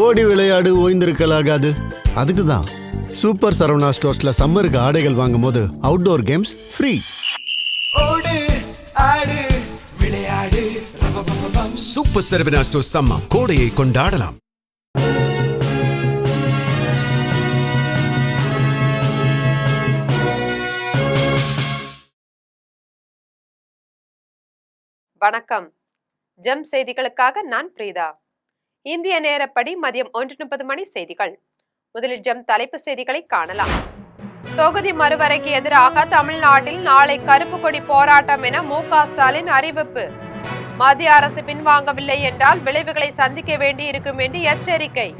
ஓடி விளையாடு ஓய்ந்திருக்கலாகாது. அதுக்கு தான் சூப்பர் சரவணா ஸ்டோர்ஸ்ல சம்மருக்கு ஆடைகள் வாங்கும் போது outdoor games free. Super Saravana stores summer கோடையை கொண்டாடலாம். வணக்கம். ஜெம் செய்திகளுக்காக நான் பிரீதா. இந்திய நேரப்படி மதியம் 1:30 செய்திகள். முதலில் ஜெம் தலைப்பு செய்திகளை காணலாம். தொகுதி மறுவரைக்கு எதிராக தமிழ்நாட்டில் நாளை கருப்பு கொடி போராட்டம் என மு.க. ஸ்டாலின் அறிவிப்பு. மத்திய அரசு பின்வாங்கவில்லை என்றால் விளைவுகளை சந்திக்க வேண்டியிருக்கும் என்று எச்சரிக்கை.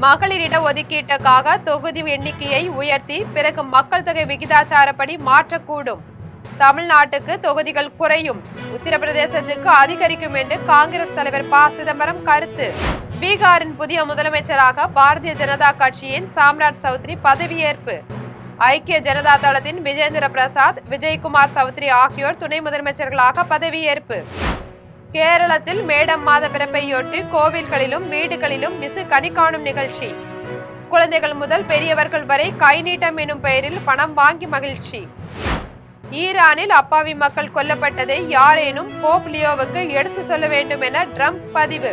மகளிர் இட ஒதுக்கீட்டுக்காக தொகுதி எண்ணிக்கையை உயர்த்தி பிறகு மக்கள் தொகை விகிதாச்சாரப்படி மாற்றக்கூடும். தமிழ்நாட்டுக்கு தொகுதிகள் குறையும், உத்தரப்பிரதேசத்துக்கு அதிகரிக்கும் என்று காங்கிரஸ் தலைவர் ப. சிதம்பரம் கருத்து. பீகாரின் புதிய முதலமைச்சராக பாரதிய ஜனதா கட்சியின் சாம்ராட் சௌத்ரி பதவியேற்பு. ஐக்கிய ஜனதா தளத்தின் விஜேந்திர பிரசாத், விஜயகுமார் சௌத்ரி ஆகியோர் துணை முதலமைச்சர்களாக பதவியேற்பு. கேரளத்தில் மேடம் மாத பிறப்பையொட்டி கோவில்களிலும் வீடுகளிலும் விசு கனி காணும் நிகழ்ச்சி. குழந்தைகள் முதல் பெரியவர்கள் வரை கைநீட்டம் எனும் பெயரில் பணம் வாங்கி மகிழ்ச்சி. ஈரானில் அப்பாவி மக்கள் கொல்லப்பட்டதை யாரேனும் போப் லியோவுக்கு எடுத்து சொல்ல வேண்டும் என ட்ரம்ப் பதிவு.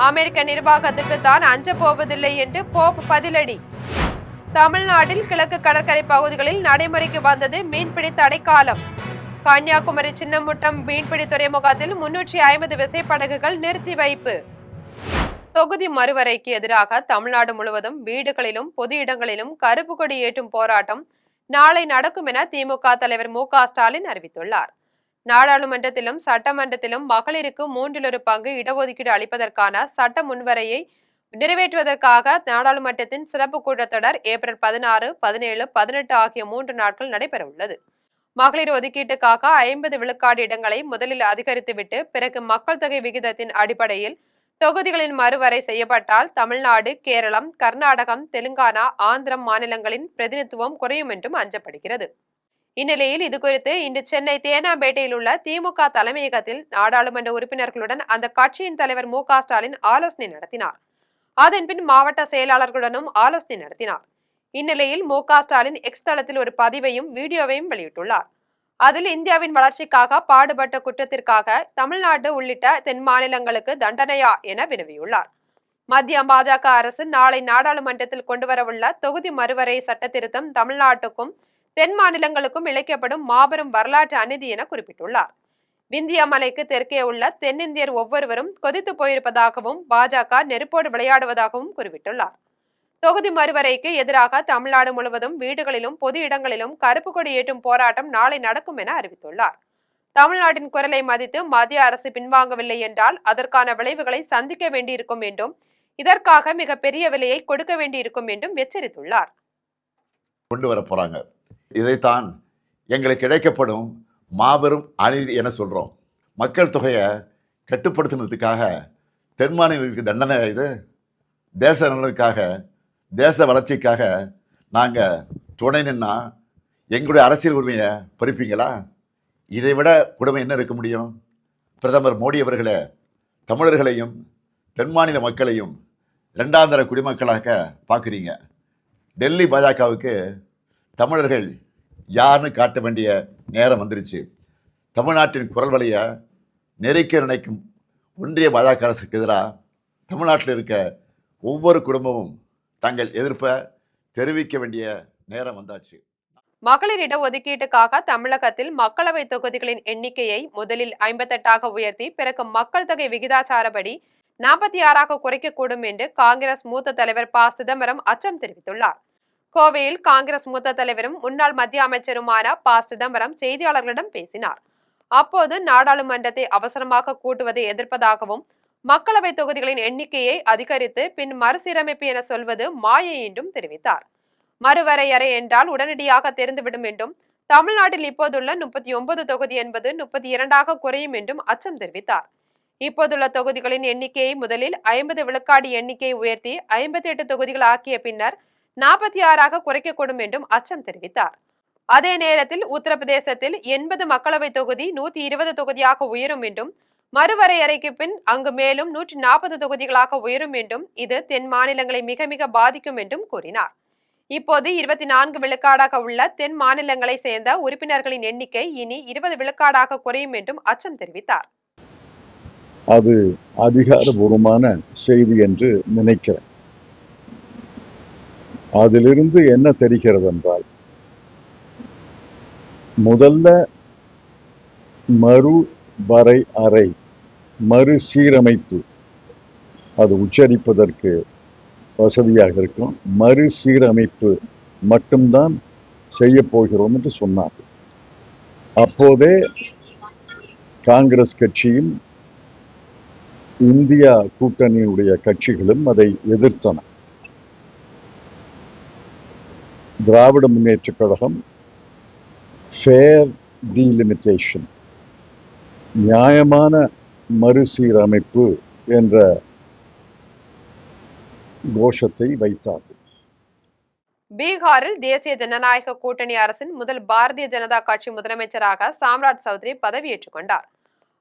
அமெரிக்க நிர்வாகத்துக்கு தான் அஞ்ச போவதில்லை என்று போப் பதிலடி. தமிழ்நாட்டில் கிழக்கு கடற்கரை பகுதிகளில் நடைமுறைக்கு வந்தது மீன்பிடி தடைக்காலம். கன்னியாகுமரி சின்னமுட்டம் மீன்பிடி துறைமுகத்தில் 350 விசைப்படகுகள் நிறுத்தி வைப்பு. தொகுதி மறுவரைக்கு எதிராக தமிழ்நாடு முழுவதும் வீடுகளிலும் பொது இடங்களிலும் கருப்பு கொடி ஏற்றும் போராட்டம் நாளை நடக்கும் என திமுக தலைவர் மு.க. ஸ்டாலின் அறிவித்துள்ளார். நாடாளுமன்றத்திலும் சட்டமன்றத்திலும் மகளிருக்கு 1/3 பங்கு இடஒதுக்கீடு அளிப்பதற்கான சட்ட முன்வரையை நிறைவேற்றுவதற்காக நாடாளுமன்றத்தின் சிறப்பு கூட்டத்தொடர் ஏப்ரல் 16, 17, 18 ஆகிய 3 நாட்கள் நடைபெற உள்ளது. மகளிர் ஒதுக்கீட்டுக்காக 50 விழுக்காடு இடங்களை முதலில் அதிகரித்துவிட்டு பிறகு மக்கள் தொகை விகிதத்தின் அடிப்படையில் தொகுதிகளின் மறுவரை செய்யப்பட்டால் தமிழ்நாடு, கேரளம், கர்நாடகம், தெலுங்கானா, ஆந்திரம் மாநிலங்களின் பிரதிநிதித்துவம் குறையும் என்றும் அஞ்சப்படுகிறது. இந்நிலையில் இதுகுறித்து இன்று சென்னை தேனாம்பேட்டையில் உள்ள திமுக தலைமையகத்தில் நாடாளுமன்ற உறுப்பினர்களுடன் அந்த கட்சியின் தலைவர் மு.க. ஸ்டாலின் ஆலோசனை நடத்தினார். அதன்பின் மாவட்ட செயலாளர்களுடனும் ஆலோசனை நடத்தினார். இந்நிலையில் மு.க. ஸ்டாலின் எக்ஸ் தளத்தில் ஒரு பதிவையும் வீடியோவையும் வெளியிட்டுள்ளார். அதில் இந்தியாவின் வளர்ச்சிக்காக பாடுபட்ட குற்றத்திற்காக தமிழ்நாடு உள்ளிட்ட தென் மாநிலங்களுக்கு தண்டனையா என வினவியுள்ளார். மத்திய பாஜக அரசு நாளை நாடாளுமன்றத்தில் கொண்டுவரவுள்ள தொகுதி மறுவரை சட்ட திருத்தம் தமிழ்நாட்டுக்கும் தென் மாநிலங்களுக்கும் இழைக்கப்படும் மாபெரும் வரலாற்று அநீதி என குறிப்பிட்டுள்ளார். விந்திய மலைக்கு தெற்கே உள்ள தென்னிந்தியர் ஒவ்வொருவரும் கொதித்து போயிருப்பதாகவும் பாஜக நெருப்போடு விளையாடுவதாகவும் குறிப்பிட்டுள்ளார். தொகுதி மறுவரைக்கு எதிராக தமிழ்நாடு முழுவதும் வீடுகளிலும் பொது இடங்களிலும் கருப்பு கொடி ஏற்றும் போராட்டம் நாளை நடக்கும் என அறிவித்துள்ளார். தமிழ்நாட்டின் குரலை மதித்து மத்திய அரசு பின்வாங்கவில்லை என்றால் அதற்கான விளைவுகளை சந்திக்க வேண்டியிருக்கும் என்றும் இதற்காக மிகப்பெரிய விலையை கொடுக்க வேண்டியிருக்கும் என்றும் எச்சரித்துள்ளார். கொண்டு வர போறாங்க. இதைத்தான் எங்களுக்கு கிடைக்கப்படும் மாபெரும் அநீதி என சொல்றோம். மக்கள் தொகையை கட்டுப்படுத்தினதுக்காக தென் மாநிலங்களுக்கு தண்டனை, இது தேச நலனுக்காக, தேச வளர்ச்சிக்காக நாங்கள் துணை நின்னா எங்களுடைய அரசியல் உரிமையை பறிப்பீங்களா? இதை விட கொடுமை என்ன இருக்க முடியும்? பிரதமர் மோடி அவர்களே, தமிழர்களையும் தென் மாநில மக்களையும் 2ஆம் தர குடிமக்களாக பார்க்குறீங்க. டெல்லி பாஜகவுக்கு தமிழர்கள் யாருன்னு காட்ட வேண்டிய நேரம் வந்துருச்சு. தமிழ்நாட்டின் குரல் வலையை நெருக்க நினைக்கும் ஒன்றிய பாஜக அரசுக்கு எதிராக தமிழ்நாட்டில் இருக்க ஒவ்வொரு குடும்பமும் தங்கள் எதிர்ப்பை தெரிவிக்க வேண்டிய நேரம் வந்தாச்சு. மகளிர் இட ஒதுக்கீட்டுக்காக தமிழகத்தில் மக்களவை தொகுதிகளின் எண்ணிக்கையை முதலில் 58ஆக உயர்த்தி பிறகு மக்கள் தொகை விகிதாச்சாரப்படி 46ஆக குறைக்கக்கூடும் என்று காங்கிரஸ் மூத்த தலைவர் ப. சிதம்பரம் அச்சம் தெரிவித்துள்ளார். கோவையில் காங்கிரஸ் மூத்த தலைவரும் முன்னாள் மத்திய அமைச்சருமான ப. சிதம்பரம் செய்தியாளர்களிடம் பேசினார். அப்போது நாடாளுமன்றத்தை அவசரமாக கூட்டுவதை எதிர்ப்பதாகவும் மக்களவை தொகுதிகளின் எண்ணிக்கையை அதிகரித்து பின் மறுசீரமைப்பு என சொல்வது மாயை என்றும் தெரிவித்தார். மறுவரையறை என்றால் உடனடியாக தெரிந்துவிடும் என்றும் தமிழ்நாட்டில் இப்போதுள்ள 39 தொகுதி என்பது 32ஆக குறையும் என்றும் அச்சம் தெரிவித்தார். இப்போதுள்ள தொகுதிகளின் எண்ணிக்கையை முதலில் 50 விழுக்காடு எண்ணிக்கையை உயர்த்தி 58 தொகுதிகள் ஆக்கிய பின்னர் 46ஆக குறைக்கக்கூடும் என்றும் அச்சம் தெரிவித்தார். அதே நேரத்தில் உத்தரப்பிரதேசத்தில் 80 மக்களவை தொகுதி 120 தொகுதியாக உயரும் என்றும் மறுவரையறைக்கு பின் அங்கு மேலும் 140 தொகுதிகளாக உயரும் என்றும் இது தென் மாநிலங்களை மிக மிக பாதிக்கும் என்றும் கூறினார். இப்போது 24 விழுக்காடாக உள்ள தென் மாநிலங்களை சேர்ந்த உறுப்பினர்களின் எண்ணிக்கை இனி 20 விழுக்காடாக குறையும் என்றும் அச்சம் தெரிவித்தார். அது அதிகாரபூர்வமான செய்தி என்று நினைக்கிறேன். அதிலிருந்து என்ன தெரிகிறது என்றால், முதல்ல மறுவரையறை, மறுசீரமைப்பு, அது உச்சரிப்பதற்கு வசதியாக இருக்கும். மறுசீரமைப்பு மட்டும்தான் செய்ய போகிறோம் என்று சொன்னார். அப்போதே காங்கிரஸ் கட்சியும் இந்தியா கூட்டணியினுடைய கட்சிகளும் அதை எதிர்த்தன. திராவிட முன்னேற்றக் கழகம் ஃபேர் டீலிமிட்டேஷன், நியாயமான மறுசீரமைப்பு என்ற கோஷத்தை வைத்தார்கள். பீகாரில் தேசிய ஜனநாயக கூட்டணி அரசின் முதல் பாரதிய ஜனதா கட்சி முதலமைச்சராக சாம்ராட் சௌத்ரி பதவியேற்றுக் கொண்டார்.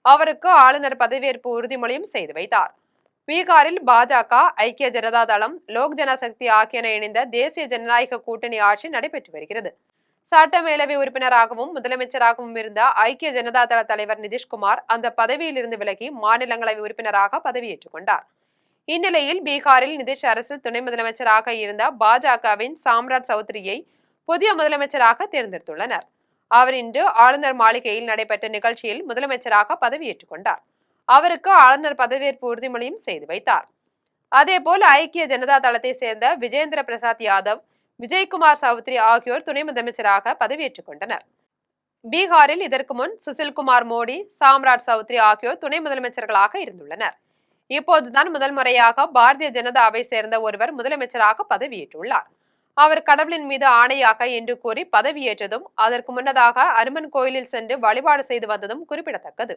அவருக்கு ஆளுநர் பதவியேற்பு உறுதிமொழியும் செய்து வைத்தார். பீகாரில் பாஜக, ஐக்கிய ஜனதா தளம், லோக் ஜனசக்தி ஆகியன இணைந்த தேசிய ஜனநாயக கூட்டணி ஆட்சி நடைபெற்று வருகிறது. சட்டமேலவை உறுப்பினராகவும் முதலமைச்சராகவும் இருந்த ஐக்கிய ஜனதா தள தலைவர் நிதிஷ்குமார் அந்த பதவியில் இருந்து விலகி மாநிலங்களவை உறுப்பினராக பதவியேற்றுக் கொண்டார். இந்நிலையில் பீகாரில் நிதிஷ் அரசில் துணை முதலமைச்சராக இருந்த பாஜகவின் சாம்ராட் சௌத்ரியை புதிய முதலமைச்சராக தேர்ந்தெடுத்துள்ளனர். அவர் இன்று ஆளுநர் மாளிகையில் நடைபெற்ற நிகழ்ச்சியில் முதலமைச்சராக பதவியேற்றுக் கொண்டார். அவருக்கு ஆளுநர் பதவியேற்பு உறுதிமொழியும் செய்து வைத்தார். அதேபோல் ஐக்கிய ஜனதா தளத்தை சேர்ந்த விஜேந்திர பிரசாத் யாதவ், விஜய்குமார் சௌத்ரி ஆகியோர் துணை முதலமைச்சராக பதவியேற்றுக் கொண்டனர். பீகாரில் இதற்கு முன் சுசில்குமார் மோடி, சாம்ராட் சௌத்ரி ஆகியோர் துணை முதலமைச்சர்களாக இருந்துள்ளனர். இப்போதுதான் முதல் முறையாக பாரதிய ஜனதாவை சேர்ந்த ஒருவர் முதலமைச்சராக பதவியேற்றுள்ளார். அவர் கடவுளின் மீது ஆணையாக என்று கூறி பதவியேற்றதும் அதற்கு முன்னதாக அனுமன் கோயிலில் சென்று வழிபாடு செய்து வந்ததும் குறிப்பிடத்தக்கது.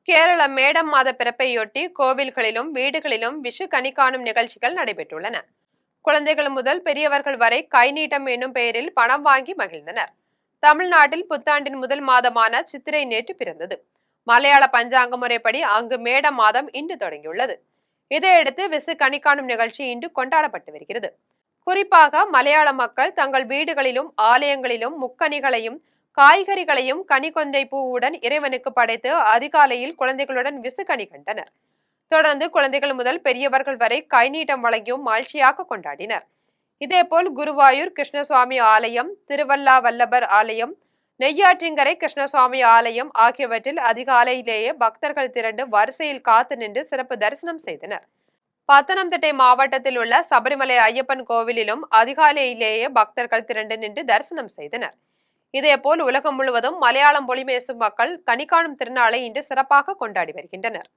கேரள மேடம் மாத பிறப்பையொட்டி கோவில்களிலும் வீடுகளிலும் விஷு கனி காணும் நிகழ்ச்சிகள் நடைபெற்றுள்ளன. குழந்தைகள் முதல் பெரியவர்கள் வரை கைநீட்டம் என்னும் பெயரில் பணம் வாங்கி மகிழ்ந்தனர். தமிழ்நாட்டில் புத்தாண்டின் முதல் மாதமான சித்திரை நேற்று பிறந்தது. மலையாள பஞ்சாங்க முறைப்படி அங்கு மேட மாதம் இன்று தொடங்கியுள்ளது. இதையடுத்து விசு கனி காணும் நிகழ்ச்சி இன்று கொண்டாடப்பட்டு வருகிறது. குறிப்பாக மலையாள மக்கள் தங்கள் வீடுகளிலும் ஆலயங்களிலும் முக்கனிகளையும் காய்கறிகளையும் கனி கொன்றை பூவுடன் இறைவனுக்கு படைத்து அதிகாலையில் குழந்தைகளுடன் விசு கனி கண்டனர். தொடர்ந்து குழந்தைகள் முதல் பெரியவர்கள் வரை கைநீட்டம் வழங்கியும் மகிழ்ச்சியாக கொண்டாடினர். இதேபோல் குருவாயூர் கிருஷ்ணசுவாமி ஆலயம், திருவல்லா வல்லபர் ஆலயம், நெய்யாற்றிங்கரை கிருஷ்ணசுவாமி ஆலயம் ஆகியவற்றில் அதிகாலையிலேயே பக்தர்கள் திரண்டு வரிசையில் காத்து நின்று சிறப்பு தரிசனம் செய்தனர். பத்தனம்திட்டை மாவட்டத்தில் உள்ள சபரிமலை ஐயப்பன் கோவிலிலும் அதிகாலையிலேயே பக்தர்கள் திரண்டு நின்று தரிசனம் செய்தனர். இதேபோல் உலகம் முழுவதும் மலையாளம் மொழி பேசும் மக்கள் கனிகாணும் திருநாளை இன்று சிறப்பாக கொண்டாடி வருகின்றனர்.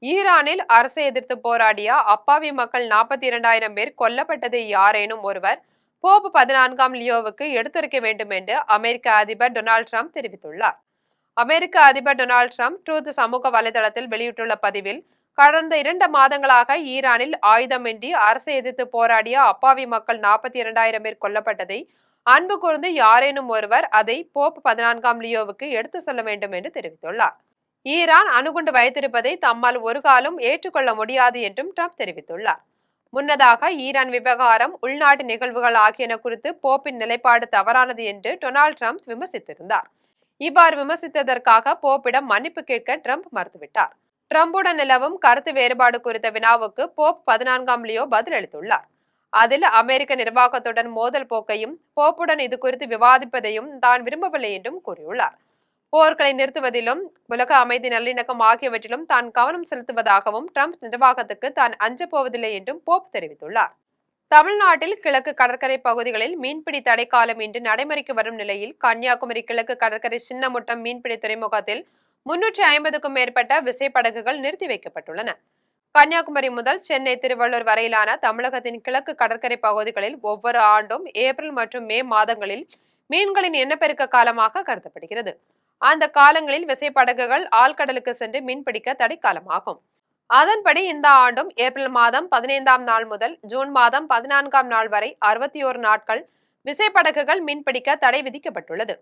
ஈரானில் அரசை எதிர்த்து போராடிய அப்பாவி மக்கள் 42,000 பேர் கொல்லப்பட்டதை யாரேனும் ஒருவர் போப் 14ஆம் லியோவுக்கு எடுத்துரைக்க வேண்டும் என்று அமெரிக்க அதிபர் டொனால்ட் ட்ரம்ப் தெரிவித்துள்ளார். அமெரிக்க அதிபர் டொனால்ட் ட்ரம்ப் ட்ரூத் சமூக வலைதளத்தில் வெளியிட்டுள்ள பதிவில், கடந்த 2 மாதங்களாக ஈரானில் ஆயுதமின்றி அரசை எதிர்த்து போராடிய அப்பாவி மக்கள் 42,000 பேர் கொல்லப்பட்டதை அன்பு கூர்ந்து யாரேனும் ஒருவர் அதை போப் 14ஆம் லியோவுக்கு எடுத்து சொல்ல வேண்டும் என்று தெரிவித்துள்ளார். ஈரான் அணுகுண்டு வைத்திருப்பதை தம்மால் ஒரு காலம் ஏற்றுக்கொள்ள முடியாது என்றும் ட்ரம்ப் தெரிவித்துள்ளார். முன்னதாக ஈரான் விவகாரம், உள்நாட்டு நிகழ்வுகள் ஆகியன குறித்து போப்பின் நிலைப்பாடு தவறானது என்று டொனால்ட் ட்ரம்ப் விமர்சித்திருந்தார். இவ்வாறு விமர்சித்ததற்காக போப்பிடம் மன்னிப்பு கேட்க ட்ரம்ப் மறுத்துவிட்டார். ட்ரம்புடன் நிலவும் கருத்து வேறுபாடு குறித்த வினாவுக்கு போப் 14ஆம் லியோ பதிலளித்துள்ளார். அதில் அமெரிக்க நிர்வாகத்துடன் மோதல் போக்கையும் போப்புடன் இது குறித்து விவாதிப்பதையும் தான் விரும்பவில்லை என்றும் கூறியுள்ளார். போர்களை நிறுத்துவதிலும் உலக அமைதி நல்லிணக்கம் ஆகியவற்றிலும் தான் கவனம் செலுத்துவதாகவும் ட்ரம்ப் நிர்வாகத்துக்கு தான் அஞ்சப் போவதில்லை என்றும் போப் தெரிவித்துள்ளார். தமிழ்நாட்டில் கிழக்கு கடற்கரை பகுதிகளில் மீன்பிடி தடைக்காலம் இன்று நடைமுறைக்கு வரும் நிலையில் கன்னியாகுமரி கிழக்கு கடற்கரை சின்னமுட்டம் மீன்பிடி துறைமுகத்தில் 350க்கும் மேற்பட்ட விசைப்படகுகள் நிறுத்தி வைக்கப்பட்டுள்ளன. கன்னியாகுமரி முதல் சென்னை, திருவள்ளூர் வரையிலான தமிழகத்தின் கிழக்கு கடற்கரை பகுதிகளில் ஒவ்வொரு ஆண்டும் ஏப்ரல் மற்றும் மே மாதங்களில் மீன்களின் இனப்பெருக்க காலமாக கருதப்படுகிறது. அந்த காலங்களில் விசைப்படகுகள் ஆழ்கடலுக்கு சென்று மீன்பிடிக்க தடைக்காலமாகும். அதன்படி இந்த ஆண்டும் ஏப்ரல் மாதம் 15ஆம் நாள் முதல் ஜூன் மாதம் 14ஆம் நாள் வரை 61 நாட்கள் விசைப்படகுகள் மீன்பிடிக்க தடை விதிக்கப்பட்டுள்ளது.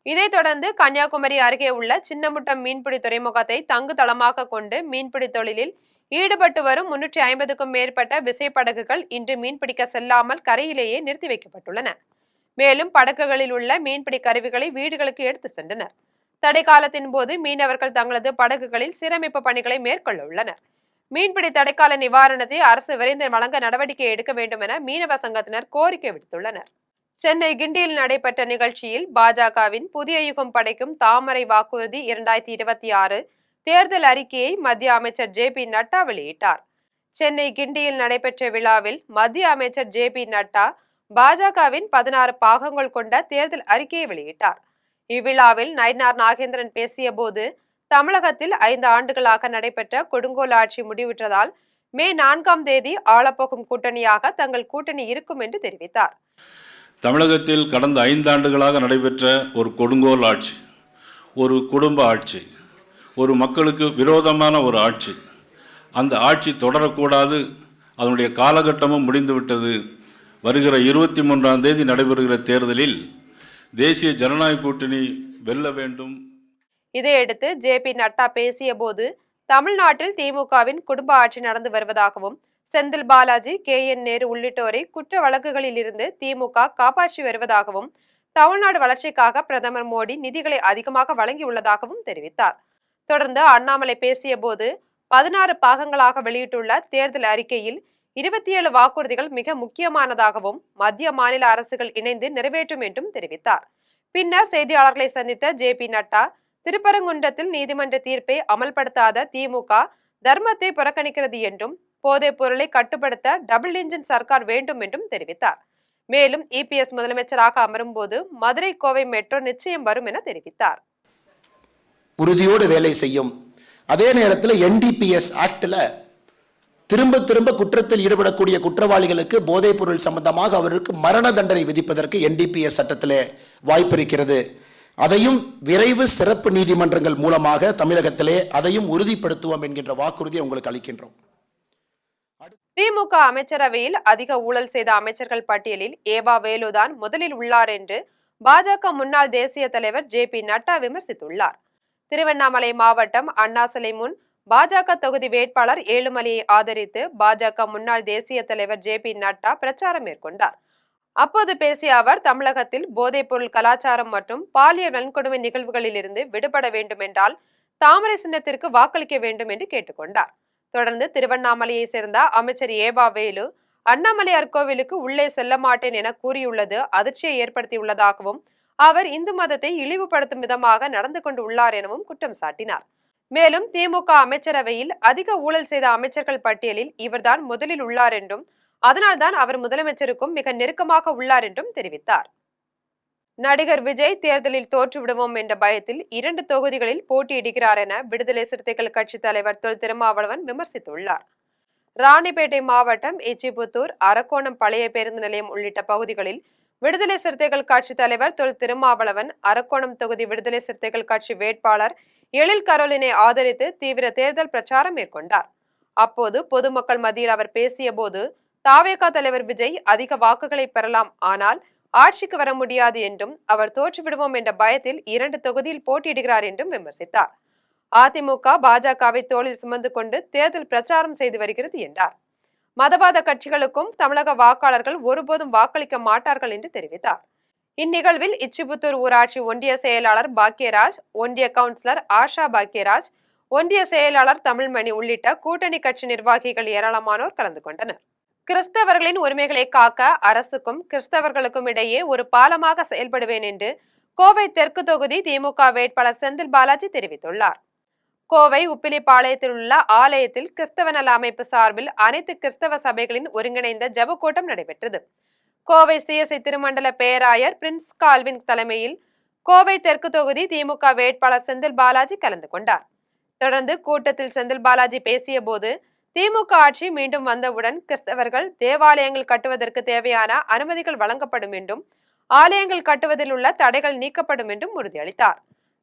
இதைத் தொடர்ந்து கன்னியாகுமரி அருகே உள்ள சின்னமுட்டம் மீன்பிடி துறைமுகத்தை தங்கு தளமாக கொண்டு மீன்பிடி தொழிலில் ஈடுபட்டு வரும் 350க்கும் மேற்பட்ட விசைப்படகுகள் இன்று மீன்பிடிக்க செல்லாமல் கரையிலேயே நிறுத்தி வைக்கப்பட்டுள்ளன. மேலும் படகுகளில் உள்ள மீன்பிடி கருவிகளை வீடுகளுக்கு எடுத்து சென்றனர். தடை காலத்தின் போது மீனவர்கள் தங்களது படகுகளில் சீரமைப்பு பணிகளை மேற்கொள்ள உள்ளனர். மீன்பிடி தடைக்கால நிவாரணத்தை அரசு விரைந்து வழங்க நடவடிக்கை எடுக்க வேண்டும் என மீனவ சங்கத்தினர் கோரிக்கை விடுத்துள்ளனர். சென்னை கிண்டியில் நடைபெற்ற நிகழ்ச்சியில் பாஜகவின் புதிய யுகம் படைக்கும் தாமரை வாக்குறுதி 2026 தேர்தல் அறிக்கையை மத்திய அமைச்சர் JP நட்டா வெளியிட்டார். சென்னை கிண்டியில் நடைபெற்ற விழாவில் மத்திய அமைச்சர் JP நட்டா பாஜகவின் 16 பாகங்கள் கொண்ட தேர்தல் அறிக்கையை வெளியிட்டார். இவ்விழாவில் நயினார் நாகேந்திரன் பேசிய போது, தமிழகத்தில் 5 ஆண்டுகளாக நடைபெற்ற கொடுங்கோல் ஆட்சி முடிவுற்றதால் மே 4ஆம் தேதி ஆளப்போகும் கூட்டணியாக தங்கள் கூட்டணி இருக்கும் என்று தெரிவித்தார். தமிழகத்தில் கடந்த 5 ஆண்டுகளாக நடைபெற்ற ஒரு கொடுங்கோல் ஆட்சி, ஒரு குடும்ப ஆட்சி, ஒரு மக்களுக்கு விரோதமான ஒரு ஆட்சி. அந்த ஆட்சி தொடரக்கூடாது, அதனுடைய காலகட்டமும் முடிந்துவிட்டது. வருகிற 23ஆம் தேதி நடைபெறுகிற தேர்தலில் தேசிய ஜனநாயக கூட்டணி வெல்ல வேண்டும். இதையடுத்து JP நட்டா பேசிய போது, தமிழ்நாட்டில் திமுகவின் குடும்ப ஆட்சி நடந்து வருவதாகவும், செந்தில் பாலாஜி, KN நேரு உள்ளிட்டோரை குற்ற வழக்குகளில் இருந்து திமுக காப்பாற்றி வருவதாகவும், தமிழ்நாடு வளர்ச்சிக்காக பிரதமர் மோடி நிதிகளை அதிகமாக வழங்கியுள்ளதாகவும் தெரிவித்தார். தொடர்ந்து அண்ணாமலை பேசிய போது, 16 பாகங்களாக வெளியிட்டுள்ள தேர்தல் அறிக்கையில் 27 வாக்குறுதிகள் மிக முக்கியமானதாகவும் மத்திய மாநில அரசுகள் இணைந்து நிறைவேற்றும் என்றும் தெரிவித்தார். பின்னர் செய்தியாளர்களை சந்தித்த JP நட்டா, திருப்பரங்குன்றத்தில் நீதிமன்ற தீர்ப்பை அமல்படுத்தாத திமுக தர்மத்தை புறக்கணிக்கிறது என்றும், போதைப் பொருளை கட்டுப்படுத்த டபுள் இன்ஜின் சர்க்கார் வேண்டும் என்றும் தெரிவித்தார். மேலும் EPS முதலமைச்சராக அமரும் போது மதுரை கோவை மெட்ரோ நிச்சயம் வரும் என தெரிவித்தார். உறுதியோடு வேலை செய்யும். அதே நேரத்தில் NDPS ஆக்ட்ல திரும்ப குற்றத்தில் ஈடுபடக்கூடிய குற்றவாளிகளுக்கு போதைப் பொருள் சம்பந்தமாக அவருக்கு மரண தண்டனை விதிப்பதற்கு NDPS சட்டத்திலே வாய்ப்பு இருக்கிறது. அதையும் விரைவு சிறப்பு நீதிமன்றங்கள் மூலமாக தமிழகத்திலே அதையும் உறுதிப்படுத்துவோம் என்கின்ற வாக்குறுதியை உங்களுக்கு அளிக்கின்றோம். திமுக அமைச்சரவையில் அதிக ஊழல் செய்த அமைச்சர்கள் பட்டியலில் ஏவா வேலுதான் முதலில் உள்ளார் என்று பாஜக முன்னாள் தேசிய தலைவர் JP நட்டா விமர்சித்துள்ளார். திருவண்ணாமலை மாவட்டம் அண்ணா சிலை முன் பாஜக தொகுதி வேட்பாளர் ஏழுமலையை ஆதரித்து பாஜக முன்னாள் தேசிய தலைவர் JP நட்டா பிரச்சாரம் மேற்கொண்டார். அப்போது பேசிய அவர், தமிழகத்தில் போதைப் பொருள் கலாச்சாரம் மற்றும் பாலியல் வன்கொடுமை நிகழ்வுகளில் இருந்து விடுபட வேண்டும் என்றால் தாமரை சின்னத்திற்கு வாக்களிக்க வேண்டும் என்று கேட்டுக்கொண்டார். தொடர்ந்து திருவண்ணாமலையை சேர்ந்த அமைச்சர் ஏவா வேலு, அண்ணாமலையார் கோவிலுக்கு உள்ளே செல்ல மாட்டேன் என கூறியுள்ளது அதிர்ச்சியை ஏற்படுத்தியுள்ளதாகவும், அவர் இந்து மதத்தை இழிவுபடுத்தும் விதமாக நடந்து கொண்டு உள்ளார் எனவும் குற்றம் சாட்டினார். மேலும் திமுக அமைச்சரவையில் அதிக ஊழல் செய்த அமைச்சர்கள் பட்டியலில் இவர்தான் முதலில் உள்ளார் என்றும், அதனால்தான் அவர் முதலமைச்சருக்கும் மிக நெருக்கமாக உள்ளார் என்றும் தெரிவித்தார். நடிகர் விஜய் தேர்தலில் தோற்றுவிடுவோம் என்ற பயத்தில் 2 தொகுதிகளில் போட்டியிடுகிறார் என விடுதலை சிறுத்தைகள் கட்சி தலைவர் தொல் திருமாவளவன் விமர்சித்துள்ளார். ராணிப்பேட்டை மாவட்டம் எச்சிபுத்தூர், அரக்கோணம் பழைய பேருந்து நிலையம் உள்ளிட்ட பகுதிகளில் விடுதலை சிறுத்தைகள் கட்சி தலைவர் தொல் திருமாவளவன் அரக்கோணம் தொகுதி விடுதலை சிறுத்தைகள் கட்சி வேட்பாளர் எழில் கரோலினை ஆதரித்து தீவிர தேர்தல் பிரச்சாரம் மேற்கொண்டார். அப்போது பொதுமக்கள் மத்தியில் அவர் பேசிய போது, தாவேகா தலைவர் விஜய் அதிக வாக்குகளை பெறலாம், ஆனால் ஆட்சிக்கு வர முடியாது என்றும், அவர் தோற்றுவிடுவோம் என்ற பயத்தில் 2 தொகுதியில் போட்டியிடுகிறார் என்றும் விமர்சித்தார். அதிமுக பாஜகவை தோளில் சுமந்து கொண்டு தேர்தல் பிரச்சாரம் செய்து வருகிறது என்றார். மதவாத கட்சிகளுக்கும் தமிழக வாக்காளர்கள் ஒருபோதும் வாக்களிக்க மாட்டார்கள் என்று தெரிவித்தார். இந்நிகழ்வில் இச்சிபுத்தூர் ஊராட்சி ஒன்றிய செயலாளர் பாக்கியராஜ், ஒன்றிய கவுன்சிலர் ஆஷா பாக்கியராஜ், ஒன்றிய செயலாளர் தமிழ்மணி உள்ளிட்ட கூட்டணி கட்சி நிர்வாகிகள் ஏராளமானோர் கலந்து கொண்டனர். கிறிஸ்தவர்களின் உரிமைகளை காக்க அரசுக்கும் கிறிஸ்தவர்களுக்கும் இடையே ஒரு பாலமாக செயல்படுவேன் என்று கோவை தெற்கு தொகுதி திமுக வேட்பாளர் செந்தில் பாலாஜி தெரிவித்துள்ளார். கோவை உப்பிலிப்பாளையத்தில் உள்ள ஆலயத்தில் கிறிஸ்தவ நல அமைப்பு சார்பில் அனைத்து கிறிஸ்தவ சபைகளின் ஒருங்கிணைந்த ஜெப கூட்டம் நடைபெற்றது. கோவை CSI திருமண்டல பேராயர் பிரின்ஸ் கால்வின் தலைமையில் கோவை தெற்கு தொகுதி திமுக வேட்பாளர் செந்தில் பாலாஜி கலந்து கொண்டார். தொடர்ந்து கூட்டத்தில் செந்தில் பாலாஜி பேசிய போது, திமுக ஆட்சி மீண்டும் வந்தவுடன் கிறிஸ்தவர்கள் தேவாலயங்கள் கட்டுவதற்கு தேவையான அனுமதிகள் வழங்கப்படும் என்றும், ஆலயங்கள் கட்டுவதில் உள்ள தடைகள் நீக்கப்படும் என்றும் உறுதியளித்தார்.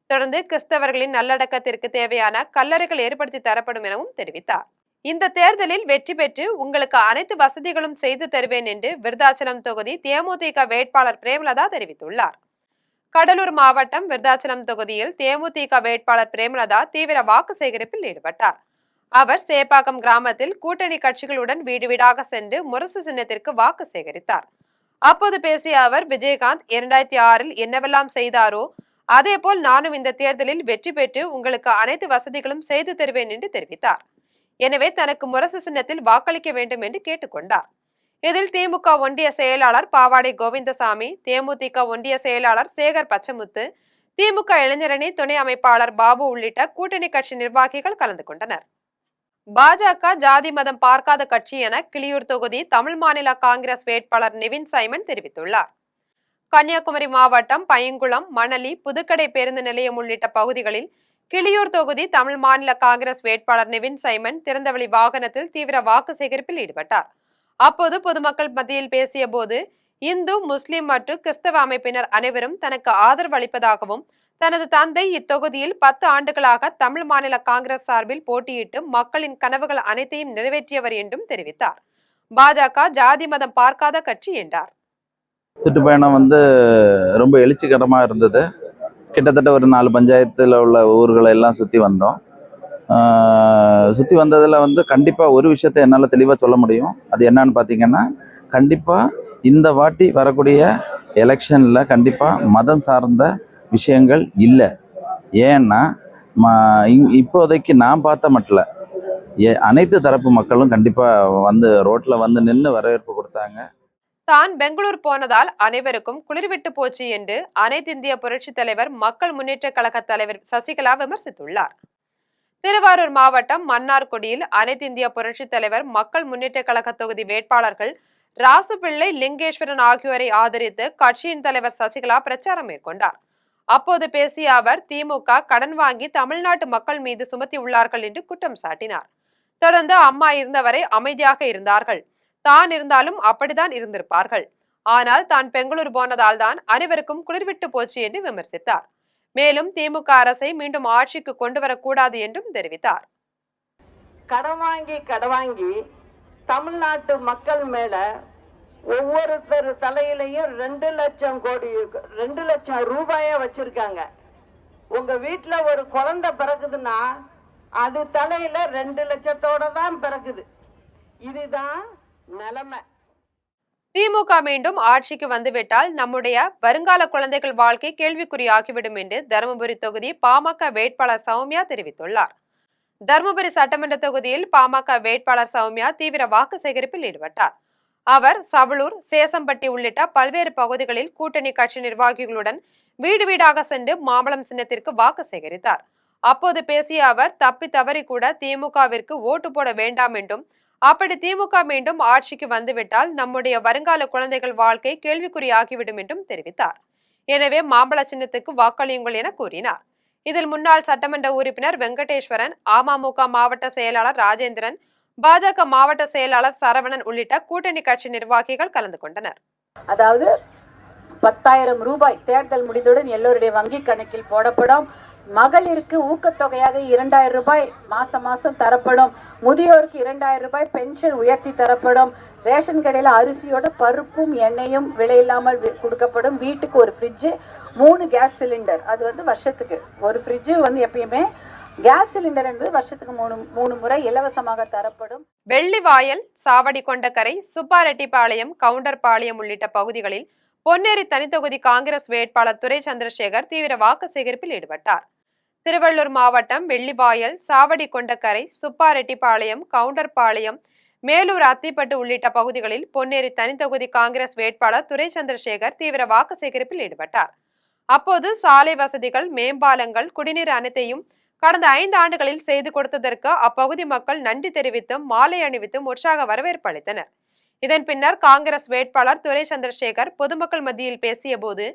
தொடர்ந்து கிறிஸ்தவர்களின் நல்லடக்கத்திற்கு தேவையான கல்லறைகள் ஏற்படுத்தி தரப்படும் எனவும் தெரிவித்தார். இந்த தேர்தலில் வெற்றி பெற்று உங்களுக்கு அனைத்து வசதிகளும் செய்து தருவேன் என்று விருதாச்சலம் தொகுதி தேமுதிக வேட்பாளர் பிரேமலதா தெரிவித்துள்ளார். கடலூர் மாவட்டம் விருதாச்சலம் தொகுதியில் தேமுதிக வேட்பாளர் பிரேமலதா தீவிர வாக்கு சேகரிப்பில் ஈடுபட்டார். அவர் சேப்பாக்கம் கிராமத்தில் கூட்டணி கட்சிகளுடன் வீடு வீடாக சென்று முரசு சின்னத்திற்கு வாக்கு சேகரித்தார். அப்போது பேசிய அவர், விஜயகாந்த் 2006 என்னவெல்லாம் செய்தாரோ அதேபோல் நானும் இந்த தேர்தலில் வெற்றி பெற்று உங்களுக்கு அனைத்து வசதிகளும் செய்து தருவேன் என்று தெரிவித்தார். எனவே தனக்கு முரசு சின்னத்தில் வாக்களிக்க வேண்டும் என்று கேட்டுக்கொண்டார். இதில் திமுக ஒன்றிய செயலாளர் பாவாடை கோவிந்தசாமி, தேமுதிக ஒன்றிய செயலாளர் சேகர் பச்சமுத்து, திமுக இளைஞரணி துணை அமைப்பாளர் பாபு உள்ளிட்ட கூட்டணி கட்சி நிர்வாகிகள் கலந்து கொண்டனர். பாஜக ஜாதி மதம் பார்க்காத கட்சி என கிளியூர் தொகுதி தமிழ் மாநில காங்கிரஸ் வேட்பாளர் நிவின் சைமன் தெரிவித்துள்ளார். கன்னியாகுமரி மாவட்டம் பையங்குளம், மணலி, புதுக்கடை பேருந்து நிலையம் உள்ளிட்ட பகுதிகளில் கிளியூர் தொகுதி தமிழ் மாநில காங்கிரஸ் வேட்பாளர் நிவின் சைமன் திறந்தவெளி வாகனத்தில் தீவிர வாக்கு சேகரிப்பில் ஈடுபட்டார். அப்போது பொதுமக்கள் மத்தியில் பேசிய போது, இந்து, முஸ்லிம் மற்றும் கிறிஸ்தவ அமைப்பினர் அனைவரும் தனக்கு ஆதரவு அளிப்பதாகவும், தனது தந்தை இத்தொகுதியில் 10 ஆண்டுகளாக தமிழ் மாநில காங்கிரஸ் சார்பில் போட்டியிட்டு மக்களின் கனவுகள் அனைத்தையும் நிறைவேற்றியவர் என்றும் தெரிவித்தார். பாஜக ஜாதி மதம் பார்க்காத கட்சி என்றார். சுற்றுப்பயணம் ரொம்ப எழுச்சிகரமாக இருந்தது. கிட்டத்தட்ட ஒரு 4 பஞ்சாயத்தில் உள்ள ஊர்களை எல்லாம் சுற்றி வந்தோம். சுற்றி வந்ததில் கண்டிப்பாக ஒரு விஷயத்தை என்னால் தெளிவாக சொல்ல முடியும். அது என்னன்னு பார்த்தீங்கன்னா, கண்டிப்பாக இந்த வாட்டி வரக்கூடிய எலெக்ஷனில் கண்டிப்பாக மதம் சார்ந்த விஷயங்கள் இல்லை. ஏன்னா இப்போதைக்கு நான் பார்த்த மட்டும் அனைத்து தரப்பு மக்களும் கண்டிப்பாக ரோட்டில் நின்று வரவேற்பு கொடுத்தாங்க. தான் பெங்களூர் போனதால் அனைவருக்கும் குளிர்விட்டு போச்சு என்று அனைத்து இந்திய புரட்சி தலைவர் மக்கள் முன்னேற்ற கழக தலைவர் சசிகலா விமர்சித்துள்ளார். திருவாரூர் மாவட்டம் மன்னார்குடியில் அனைத்து இந்திய புரட்சி தலைவர் மக்கள் முன்னேற்ற கழக தொகுதி வேட்பாளர்கள் ராசுபிள்ளை, லிங்கேஸ்வரன் ஆகியோரை ஆதரித்து கட்சியின் தலைவர் சசிகலா பிரச்சாரம் மேற்கொண்டார். அப்போது பேசிய அவர், திமுக கடன் வாங்கி தமிழ்நாட்டு மக்கள் மீது சுமத்தி உள்ளார்கள் என்று குற்றம் சாட்டினார். தொடர்ந்து, அம்மா இருந்தவரை அமைதியாக இருந்தார்கள், தான் இருந்தாலும் அப்படித்தான் இருந்திருப்பார்கள். ஆனால் தான் பெங்களூர் போனதால் தான் அனைவருக்கும் குளிர்விட்டு போச்சு என்று விமர்சித்தார். மேலும் திமுக அரசை மீண்டும் ஆட்சிக்கு கொண்டு வரக்கூடாது என்றும் தெரிவித்தார். கடன் வாங்கி தமிழ்நாட்டு மக்கள் மேல ஒவ்வொருத்தர் தலையிலையும் 2 லட்சம் ரூபாய வச்சிருக்காங்க. உங்க வீட்டுல ஒரு குழந்தை பிறகுதுன்னா அது தலையில 2 லட்சத்தோட தான் பிறகுது. இதுதான் நிலைமை. திமுக மீண்டும் ஆட்சிக்கு வந்துவிட்டால் நம்முடைய வருங்கால குழந்தைகள் வாழ்க்கை கேள்விக்குறியாகிவிடும் என்று தருமபுரி தொகுதி பாமக வேட்பாளர் சௌமியா தெரிவித்துள்ளார். தருமபுரி சட்டமன்ற தொகுதியில் பாமக வேட்பாளர் சௌமியா தீவிர வாக்கு சேகரிப்பில் ஈடுபட்டார். அவர் சவளூர், சேசம்பட்டி உள்ளிட்ட பல்வேறு பகுதிகளில் கூட்டணி கட்சி நிர்வாகிகளுடன் வீடு வீடாக சென்று மாம்பழம் சின்னத்திற்கு வாக்கு சேகரித்தார். அப்போது பேசிய அவர், தப்பி தவறி கூட திமுகவிற்கு ஓட்டு போட வேண்டாம் என்றும், அப்படி திமுக மீண்டும் ஆட்சிக்கு வந்துவிட்டால் நம்முடைய வருங்கால குழந்தைகள் வாழ்க்கை கேள்விக்குறியாகிவிடும் என்றும் தெரிவித்தார். எனவே மாம்பழ சின்னத்துக்கு வாக்களியுங்கள் என கூறினார். இதில் முன்னாள் சட்டமன்ற உறுப்பினர் வெங்கடேஸ்வரன், அமமுக மாவட்ட செயலாளர் ராஜேந்திரன், பாஜக மாவட்ட செயலாளர் சரவணன் உள்ளிட்ட கூட்டணி கட்சி நிர்வாகிகள் கலந்து கொண்டனர். அதாவது 10,000 ரூபாய் தேர்தல் முடிந்தவுடன் எல்லோருடைய வங்கி கணக்கில் போடப்படும். மகளிருக்கு ஊக்கத்தொகையாக 2,000 ரூபாய் மாசம் தரப்படும். முதியோருக்கு 2,000 ரூபாய் பென்ஷன் உயர்த்தி தரப்படும். ரேஷன் கடையில் அரிசியோட பருப்பும் எண்ணெயும் விலையில்லாமல் கொடுக்கப்படும். வீட்டுக்கு ஒரு ஃப்ரிட்ஜ், 3 கேஸ் சிலிண்டர். அது வருஷத்துக்கு ஒரு ஃப்ரிட்ஜ் எப்பயுமே, கேஸ் சிலிண்டர் என்பது வருஷத்துக்கு 3 முறை இலவசமாக தரப்படும். வெள்ளிவாயல், சாவடி கொண்டக்கரை, சுப்பாரெட்டிப்பாளையம், கவுண்டர்பாளையம் உள்ளிட்ட பகுதிகளில் பொன்னேரி தனித்தொகுதி காங்கிரஸ் வேட்பாளர் துரை சந்திரசேகர் தீவிர வாக்கு சேகரிப்பில் ஈடுபட்டார். திருவள்ளூர் மாவட்டம் வெள்ளிவாயல், சாவடி கொண்டக்கரை, சுப்பாரெட்டிப்பாளையம், கவுண்டர்பாளையம், மேலூர், அத்திப்பட்டு உள்ளிட்ட பகுதிகளில் பொன்னேரி தனித்தொகுதி காங்கிரஸ் வேட்பாளர் துரை சந்திரசேகர் தீவிர வாக்கு சேகரிப்பில் ஈடுபட்டார். அப்போது சாலை வசதிகள், மேம்பாலங்கள், குடிநீர் அனைத்தையும் கடந்த 5 ஆண்டுகளில் செய்து கொடுத்ததற்கு அப்பகுதி மக்கள் நன்றி தெரிவித்தும் மாலை அணிவித்தும் உற்சாக வரவேற்பு அளித்தனர். இதன் பின்னர் காங்கிரஸ் வேட்பாளர் துரை சந்திரசேகர் பொதுமக்கள் மத்தியில் பேசிய போது,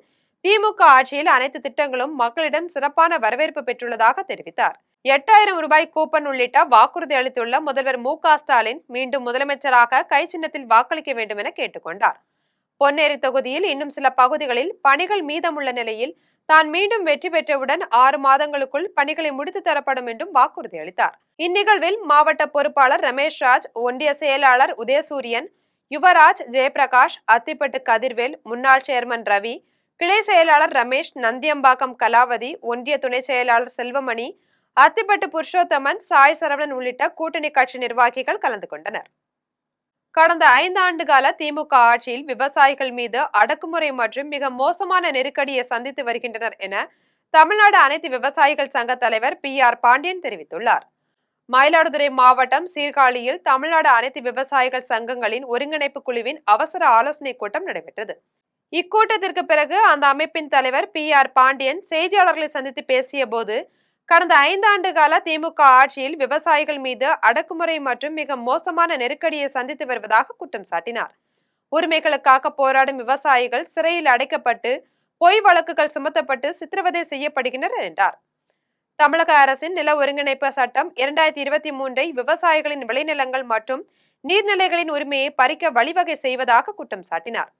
திமுக ஆட்சியில் அனைத்து திட்டங்களும் மக்களிடம் சிறப்பான வரவேற்பு பெற்றுள்ளதாக தெரிவித்தார். 8,000 ரூபாய் கூப்பன் உள்ளிட்ட வாக்குறுதி அளித்துள்ள முதல்வர் மு.க. ஸ்டாலின் மீண்டும் முதலமைச்சராக கை சின்னத்தில் வாக்களிக்க வேண்டும் என கேட்டுக்கொண்டார். பொன்னேரி தொகுதியில் இன்னும் சில பகுதிகளில் பணிகள் மீதமுள்ள நிலையில் தான் மீண்டும் வெற்றி பெற்றவுடன் 6 மாதங்களுக்குள் பணிகளை முடித்து தரப்படும் என்றும் வாக்குறுதி அளித்தார். இந்நிகழ்வில் மாவட்ட பொறுப்பாளர் ரமேஷ்ராஜ், ஒன்றிய செயலாளர் உதயசூரியன், யுவராஜ், ஜெயபிரகாஷ், அத்திப்பட்டு கதிர்வேல், முன்னாள் சேர்மன் ரவி, கிளை செயலாளர் ரமேஷ், நந்தியம்பாக்கம் கலாவதி, ஒன்றிய துணை செயலாளர் செல்வமணி, அத்திப்பட்டு புருஷோத்தமன், சாய் சரவணன் உள்ளிட்ட கூட்டணி கட்சி நிர்வாகிகள் கலந்து கொண்டனர். கடந்த 5 ஆண்டு கால திமுக ஆட்சியில் விவசாயிகள் மீது அடக்குமுறை மற்றும் மிக மோசமான நெருக்கடியை சந்தித்து வருகின்றனர் என தமிழ்நாடு அனைத்து விவசாயிகள் சங்க தலைவர் PR பாண்டியன் தெரிவித்துள்ளார். மயிலாடுதுறை மாவட்டம் சீர்காழியில் தமிழ்நாடு அனைத்து விவசாயிகள் சங்கங்களின் ஒருங்கிணைப்பு குழுவின் அவசர ஆலோசனை கூட்டம் நடைபெற்றது. இக்கூட்டத்திற்கு பிறகு அந்த அமைப்பின் தலைவர் PR பாண்டியன் செய்தியாளர்களை சந்தித்து பேசிய போது, கடந்த 5 ஆண்டு கால திமுக ஆட்சியில் விவசாயிகள் மீது அடக்குமுறை மற்றும் மிக மோசமான நெருக்கடியை சந்தித்து வருவதாக குற்றம் சாட்டினார். உரிமைகளுக்காக போராடும் விவசாயிகள் சிறையில் அடைக்கப்பட்டு பொய் வழக்குகள் சுமத்தப்பட்டு சித்திரவதை செய்யப்படுகின்றனர் என்றார். தமிழக அரசின் நில ஒருங்கிணைப்பு சட்டம் 2023 விவசாயிகளின் விளைநிலங்கள் மற்றும் நீர்நிலைகளின் உரிமையை பறிக்க வழிவகை செய்வதாக குற்றம் சாட்டினார்.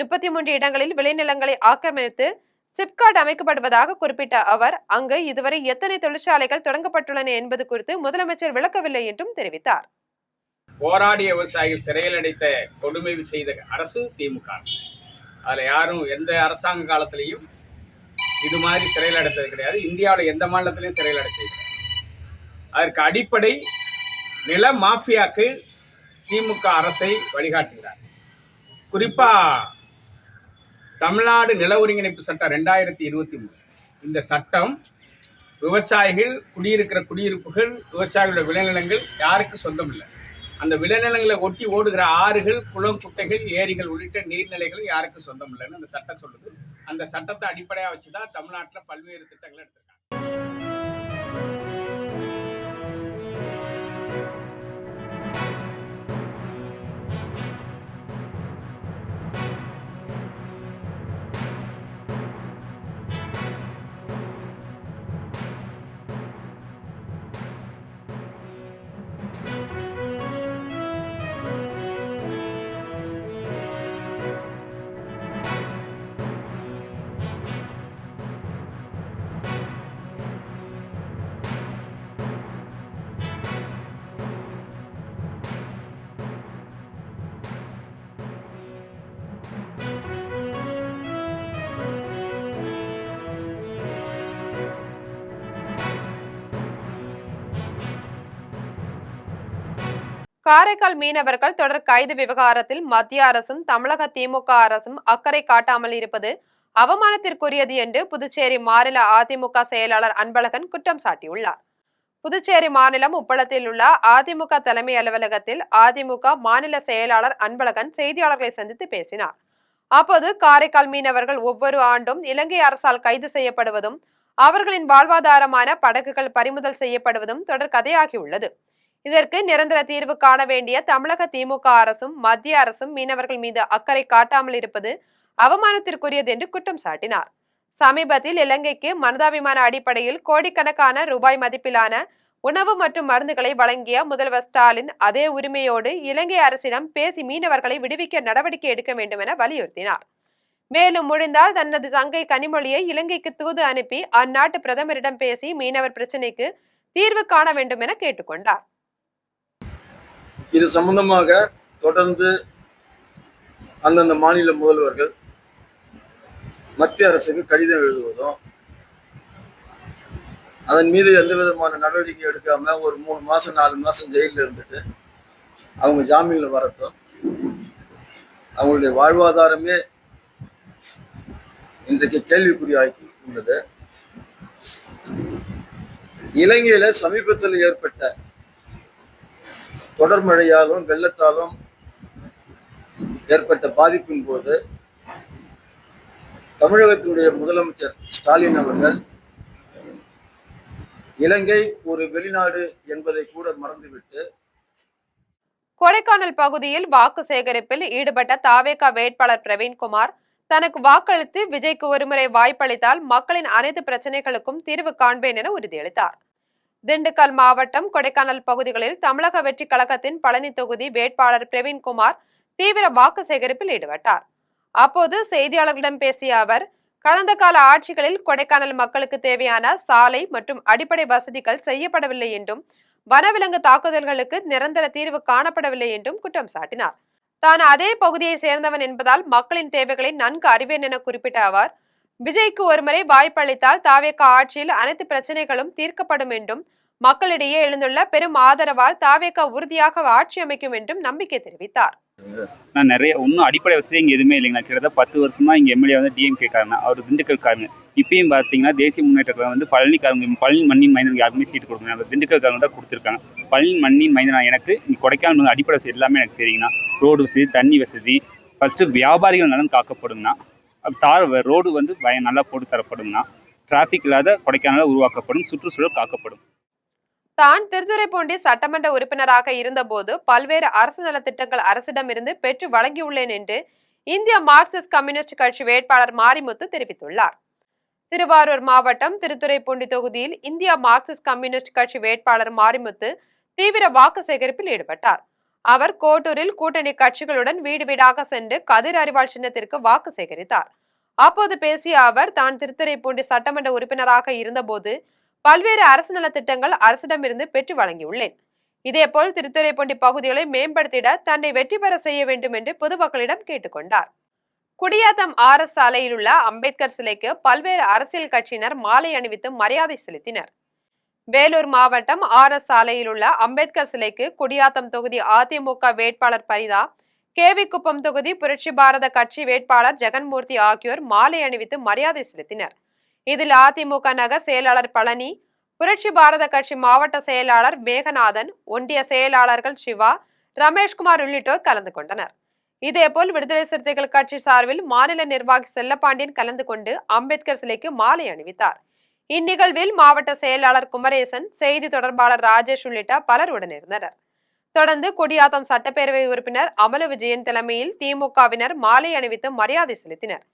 33 இடங்களில் விளைநிலங்களை ஆக்கிரமித்து சிப்காட் அமைக்கப்படுவதாக குறிப்பிட்ட அவர், அங்கு இதுவரை எத்தனை தொழிற்சாலைகள் தொடங்கப்பட்டுள்ளன என்பது குறித்து முதலமைச்சர் விளக்கவில்லை என்றும் தெரிவித்தார். போராடிய விவசாயிகள் சிறையில் அடைத்த கொடுமை செய்த அரசு திமுக அரசு. அதுல யாரும் எந்த அரசாங்க காலத்திலையும் இது மாதிரி சிறையில் அடைத்தது கிடையாது. இந்தியாவில் எந்த மாநிலத்திலையும் சிறையில் அடைத்தது கிடையாது. அதற்கு அடிப்படை நில மாஃபியாக்கு திமுக அரசை வழிகாட்டுகிறார். குறிப்பா தமிழ்நாடு நில ஒருங்கிணைப்பு சட்டம் 2023 இந்த சட்டம் விவசாயிகள் குடியிருக்கிற குடியிருப்புகள், விவசாயிகளுடைய விளைநிலங்கள் யாருக்கு சொந்தம் இல்லை. அந்த விளைநிலங்களை ஒட்டி ஓடுகிற ஆறுகள், குளம், குட்டைகள், ஏரிகள் உள்ளிட்ட நீர்நிலைகள் யாருக்கு சொந்தம் இல்லைன்னு அந்த சட்டம் சொல்லுது. அந்த சட்டத்தை அடிப்படையாக வச்சுதான் தமிழ்நாட்டில் பல்வேறு திட்டங்கள் எடுத்திருக்காங்க. காரைக்கால் மீனவர்கள் தொடர் கைது விவகாரத்தில் மத்திய அரசும் தமிழக திமுக அரசும் அக்கறை காட்டாமல் இருப்பது அவமானத்திற்குரியது என்று புதுச்சேரி மாநில அதிமுக செயலாளர் அன்பழகன் குற்றம் சாட்டியுள்ளார். புதுச்சேரி மாநிலம் உப்பளத்தில் உள்ள அதிமுக தலைமை அலுவலகத்தில் அதிமுக மாநில செயலாளர் அன்பழகன் செய்தியாளர்களை சந்தித்து பேசினார். அப்போது காரைக்கால் மீனவர்கள் ஒவ்வொரு ஆண்டும் இலங்கை அரசால் கைது செய்யப்படுவதும் அவர்களின் வாழ்வாதாரமான படகுகள் பறிமுதல் செய்யப்படுவதும் தொடர் கதையாகியுள்ளது. இதற்கு நிரந்தர தீர்வு காண வேண்டிய தமிழக திமுக அரசும் மத்திய அரசும் மீனவர்கள் மீது அக்கறை காட்டாமல் இருப்பது அவமானத்திற்குரியது என்று குற்றம் சாட்டினார். சமீபத்தில் இலங்கைக்கு மனிதாபிமான அடிப்படையில் கோடிக்கணக்கான ரூபாய் மதிப்பிலான உணவு மற்றும் மருந்துகளை வழங்கிய முதல்வர் ஸ்டாலின் அதே உரிமையோடு இலங்கை அரசிடம் பேசி மீனவர்களை விடுவிக்க நடவடிக்கை எடுக்க வேண்டும் என வலியுறுத்தினார். மேலும் முடிந்தால் தனது தங்கை கனிமொழியை இலங்கைக்கு தூது அனுப்பி அந்நாட்டு பிரதமரிடம் பேசி மீனவர் பிரச்சினைக்கு தீர்வு காண வேண்டும் என கேட்டுக்கொண்டார். இது சம்பந்தமாக தொடர்ந்து அந்தந்த மாநில முதல்வர்கள் மத்திய அரசுக்கு கடிதம் எழுதுவதும் அதன் மீது எந்த விதமான நடவடிக்கை எடுக்காம ஒரு 3 மாசம் 4 மாசம் ஜெயிலில் இருந்துட்டு அவங்க ஜாமீன்ல வரதும் அவங்களுடைய வாழ்வாதாரமே இன்றைக்கு கேள்விக்குறியாக்கி உள்ளது. இலங்கையில சமீபத்தில் ஏற்பட்ட தொடர் மழையாலும் வெள்ளத்தாலும் ஏற்பட்ட பாதிப்பின் போது தமிழகத்தினுடைய முதலமைச்சர் ஸ்டாலின் அவர்கள் இலங்கை ஒரு வெளிநாடு என்பதை கூட மறந்துவிட்டு கொடைக்கானல் பகுதியில் வாக்கு சேகரிப்பில் ஈடுபட்ட தாவேகா வேட்பாளர் பிரவீன்குமார் தனக்கு வாக்களித்து விஜய்க்கு ஒருமுறை வாய்ப்பளித்தால் மக்களின் அனைத்து பிரச்சனைகளுக்கும் தீர்வு காண்பேன் என உறுதியளித்தார். திண்டுக்கல் மாவட்டம் கொடைக்கானல் பகுதிகளில் தமிழக வெற்றி கழகத்தின் பழனி தொகுதி வேட்பாளர் பிரவீன்குமார் தீவிர வாக்கு சேகரிப்பில் ஈடுபட்டார். அப்போது செய்தியாளர்களிடம் பேசிய அவர், கடந்த கால ஆட்சிகளில் கொடைக்கானல் மக்களுக்கு தேவையான சாலை மற்றும் அடிப்படை வசதிகள் செய்யப்படவில்லை என்றும் வனவிலங்கு தாக்குதல்களுக்கு நிரந்தர தீர்வு காணப்படவில்லை என்றும் குற்றம் சாட்டினார். தான் அதே பகுதியை சேர்ந்தவன் என்பதால் மக்களின் தேவைகளை நன்கு அறிவேன் என குறிப்பிட்ட அவர், விஜய்க்கு ஒருமுறை வாய்ப்பளித்தால் தாவேக ஆட்சியில் அனைத்து பிரச்சனைகளும் தீர்க்கப்படும் என்றும் மக்களிடையே எழுந்துள்ள பெரும் ஆதரவால் தாவேக உறுதியாக ஆட்சி அமைக்கும் என்றும் நம்பிக்கை தெரிவித்தார். நான் நிறைய இன்னும் அடிப்படை வசதி இங்கே எதுவுமே இல்லைங்களா. கிட்டத்தட்ட 10 வருஷமா இங்கே எம்எல்ஏ வந்து டிஎம்கே காரங்க, அவர் திண்டுக்கல் காரங்க. இப்பயும் பார்த்தீங்கன்னா தேசிய முன்னேற்றத்தில் வந்து பழனி மண்ணின் மைந்தனுக்கு யாருமே சீட்டு கொடுக்கணும், அவர் திண்டுக்கல் காரங்க தான் கொடுத்துருக்காங்க. பழனி மண்ணின் மைந்தனா எனக்கு இங்கே கொடைக்கானல் அடிப்படை வசதி எல்லாமே எனக்கு தெரியுங்கண்ணா. ரோடு வசதி, தண்ணி வசதி, ஃபர்ஸ்ட்டு வியாபாரிகள் நலன் காக்கப்படுங்கண்ணா. ரோடு வந்து நல்லா போட்டு தரப்படுங்கண்ணா. டிராஃபிக் இல்லாத கொடைக்கானல உருவாக்கப்படும், சுற்றுச்சூழல் காக்கப்படும். தான் திருத்துறைப்பூண்டி சட்டமன்ற உறுப்பினராக இருந்தபோது பல்வேறு அரசு நலத்திட்டங்கள் அரசிடமிருந்து பெற்று வழங்கியுள்ளேன் என்று இந்திய மார்க்சிஸ்ட் கம்யூனிஸ்ட் கட்சி வேட்பாளர் மாரிமுத்து தெரிவித்துள்ளார். திருவாரூர் மாவட்டம் திருத்துறைப்பூண்டி தொகுதியில் இந்திய மார்க்சிஸ்ட் கம்யூனிஸ்ட் கட்சி வேட்பாளர் மாரிமுத்து தீவிர வாக்கு சேகரிப்பில் ஈடுபட்டார். அவர் கோட்டூரில் கூட்டணி கட்சிகளுடன் வீடு வீடாக சென்று கதிர் அறிவாள் சின்னத்திற்கு வாக்கு சேகரித்தார். அப்போது பேசிய அவர், தான் திருத்துறைப்பூண்டி சட்டமன்ற உறுப்பினராக இருந்தபோது பல்வேறு அரசு நலத்திட்டங்கள் அரசிடமிருந்து பெற்று வழங்கியுள்ளேன். இதேபோல் திருத்துறைப்பூண்டி பகுதிகளை மேம்படுத்திட தன்னை வெற்றி பெற செய்ய வேண்டும் என்று பொதுமக்களிடம் கேட்டுக்கொண்டார். குடியாத்தம் RS சாலையில் உள்ள அம்பேத்கர் சிலைக்கு பல்வேறு அரசியல் கட்சியினர் மாலை அணிவித்து மரியாதை செலுத்தினர். வேலூர் மாவட்டம் RS சாலையில் உள்ள அம்பேத்கர் சிலைக்கு குடியாத்தம் தொகுதி அதிமுக வேட்பாளர் பரிதா, கேவிக்குப்பம் தொகுதி புரட்சி பாரத கட்சி வேட்பாளர் ஜெகன்மூர்த்தி ஆகியோர் மாலை அணிவித்து மரியாதை செலுத்தினர். இதில் அதிமுக நகர் செயலாளர் பழனி, புரட்சி பாரத கட்சி மாவட்ட செயலாளர் மேகநாதன், ஒன்றிய செயலாளர்கள் சிவா, ரமேஷ்குமார் உள்ளிட்டோர் கலந்து கொண்டனர். இதேபோல் விடுதலை சிறுத்தைகள் கட்சி சார்பில் மாநில நிர்வாகி செல்லப்பாண்டியன் கலந்து கொண்டு அம்பேத்கர் சிலைக்கு மாலை அணிவித்தார். இந்நிகழ்வில் மாவட்ட செயலாளர் குமரேசன், செய்தி தொடர்பாளர் ராஜேஷ் உள்ளிட்ட பலர் உடனிருந்தனர். தொடர்ந்து குடியாத்தம் சட்டப்பேரவை உறுப்பினர் அமல விஜயன் தலைமையில் திமுகவினர் மாலை அணிவித்து மரியாதை செலுத்தினர்.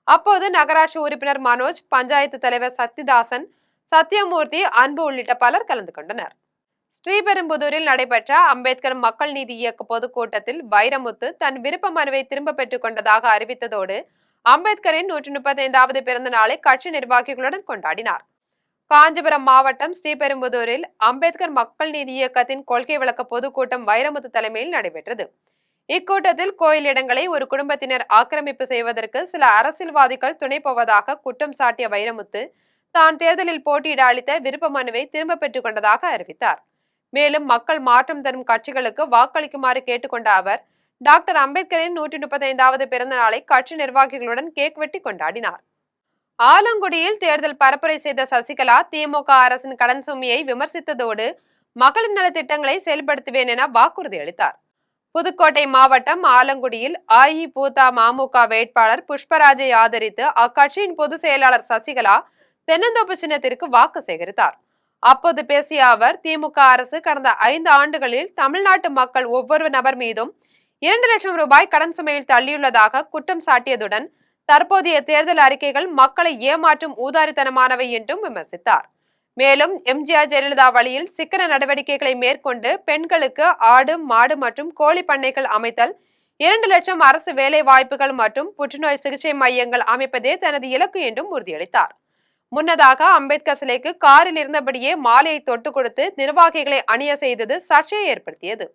அப்போது நகராட்சி உறுப்பினர் மனோஜ், பஞ்சாயத்து தலைவர் சக்திதாசன், சத்யமூர்த்தி, அன்பு உள்ளிட்ட பலர் கலந்து கொண்டனர். ஸ்ரீபெரும்புதூரில் நடைபெற்ற அம்பேத்கர் மக்கள் நீதி இயக்க பொதுக்கூட்டத்தில் வைரமுத்து தன் விருப்ப மனுவை திரும்ப பெற்றுக் கொண்டதாக அறிவித்ததோடு அம்பேத்கரின் 135வது பிறந்த நாளை கட்சி நிர்வாகிகளுடன் கொண்டாடினார். காஞ்சிபுரம் மாவட்டம் ஸ்ரீபெரும்புதூரில் அம்பேத்கர் மக்கள் நீதி இயக்கத்தின் கொள்கை விளக்க பொதுக்கூட்டம் வைரமுத்து தலைமையில் நடைபெற்றது. இக்கூட்டத்தில் கோயில் இடங்களை ஒரு குடும்பத்தினர் ஆக்கிரமிப்பு செய்வதற்கு சில அரசியல்வாதிகள் துணை போவதாக குற்றம் சாட்டிய வைரமுத்து தான் தேர்தலில் போட்டியிட அளித்த விருப்ப மனுவை திரும்ப பெற்றுக் கொண்டதாக அறிவித்தார். மேலும் மக்கள் மாற்றம் தரும் கட்சிகளுக்கு வாக்களிக்குமாறு கேட்டுக்கொண்ட அவர் டாக்டர் அம்பேத்கரின் 135வது பிறந்த நாளை கட்சி நிர்வாகிகளுடன் கேக் வெட்டி கொண்டாடினார். ஆலங்குடியில் தேர்தல் பரப்புரை செய்த சசிகலா திமுக அரசின் கடன் சுமையை விமர்சித்ததோடு மகளிர் நலத்திட்டங்களை செயல்படுத்துவேன் என வாக்குறுதி அளித்தார். புதுக்கோட்டை மாவட்டம் ஆலங்குடியில் அஇஅதிமுக வேட்பாளர் புஷ்பராஜை ஆதரித்து அக்கட்சியின் பொதுச் செயலாளர் சசிகலா தென்னந்தோப்பு சின்னத்திற்கு வாக்கு சேகரித்தார். அப்போது பேசிய அவர், திமுக அரசு கடந்த 5 ஆண்டுகளில் தமிழ்நாட்டு மக்கள் ஒவ்வொரு நபர் மீதும் 2 லட்சம் ரூபாய் கடன் சுமையில் தள்ளியுள்ளதாக குற்றம் சாட்டியதுடன் தற்போதைய தேர்தல் அறிக்கைகள் மக்களை ஏமாற்றும் ஊதாரித்தனமானவை என்றும் விமர்சித்தார். மேலும் எம்ஜிஆர் ஜெயலலிதா வழியில் சிக்கன நடவடிக்கைகளை மேற்கொண்டு பெண்களுக்கு ஆடு, மாடு மற்றும் கோழி பண்ணைகள் அமைத்தல், 2 லட்சம் அரசு வேலை வாய்ப்புகள் மற்றும் புற்றுநோய் சிகிச்சை மையங்கள் அமைப்பதே தனது இலக்கு என்றும் உறுதியளித்தார். முன்னதாக அம்பேத்கர் சிலைக்கு காரில் இருந்தபடியே மாலையை தொட்டு கொடுத்து நிர்வாகிகளை அணிய செய்தது சர்ச்சையை ஏற்படுத்தியது.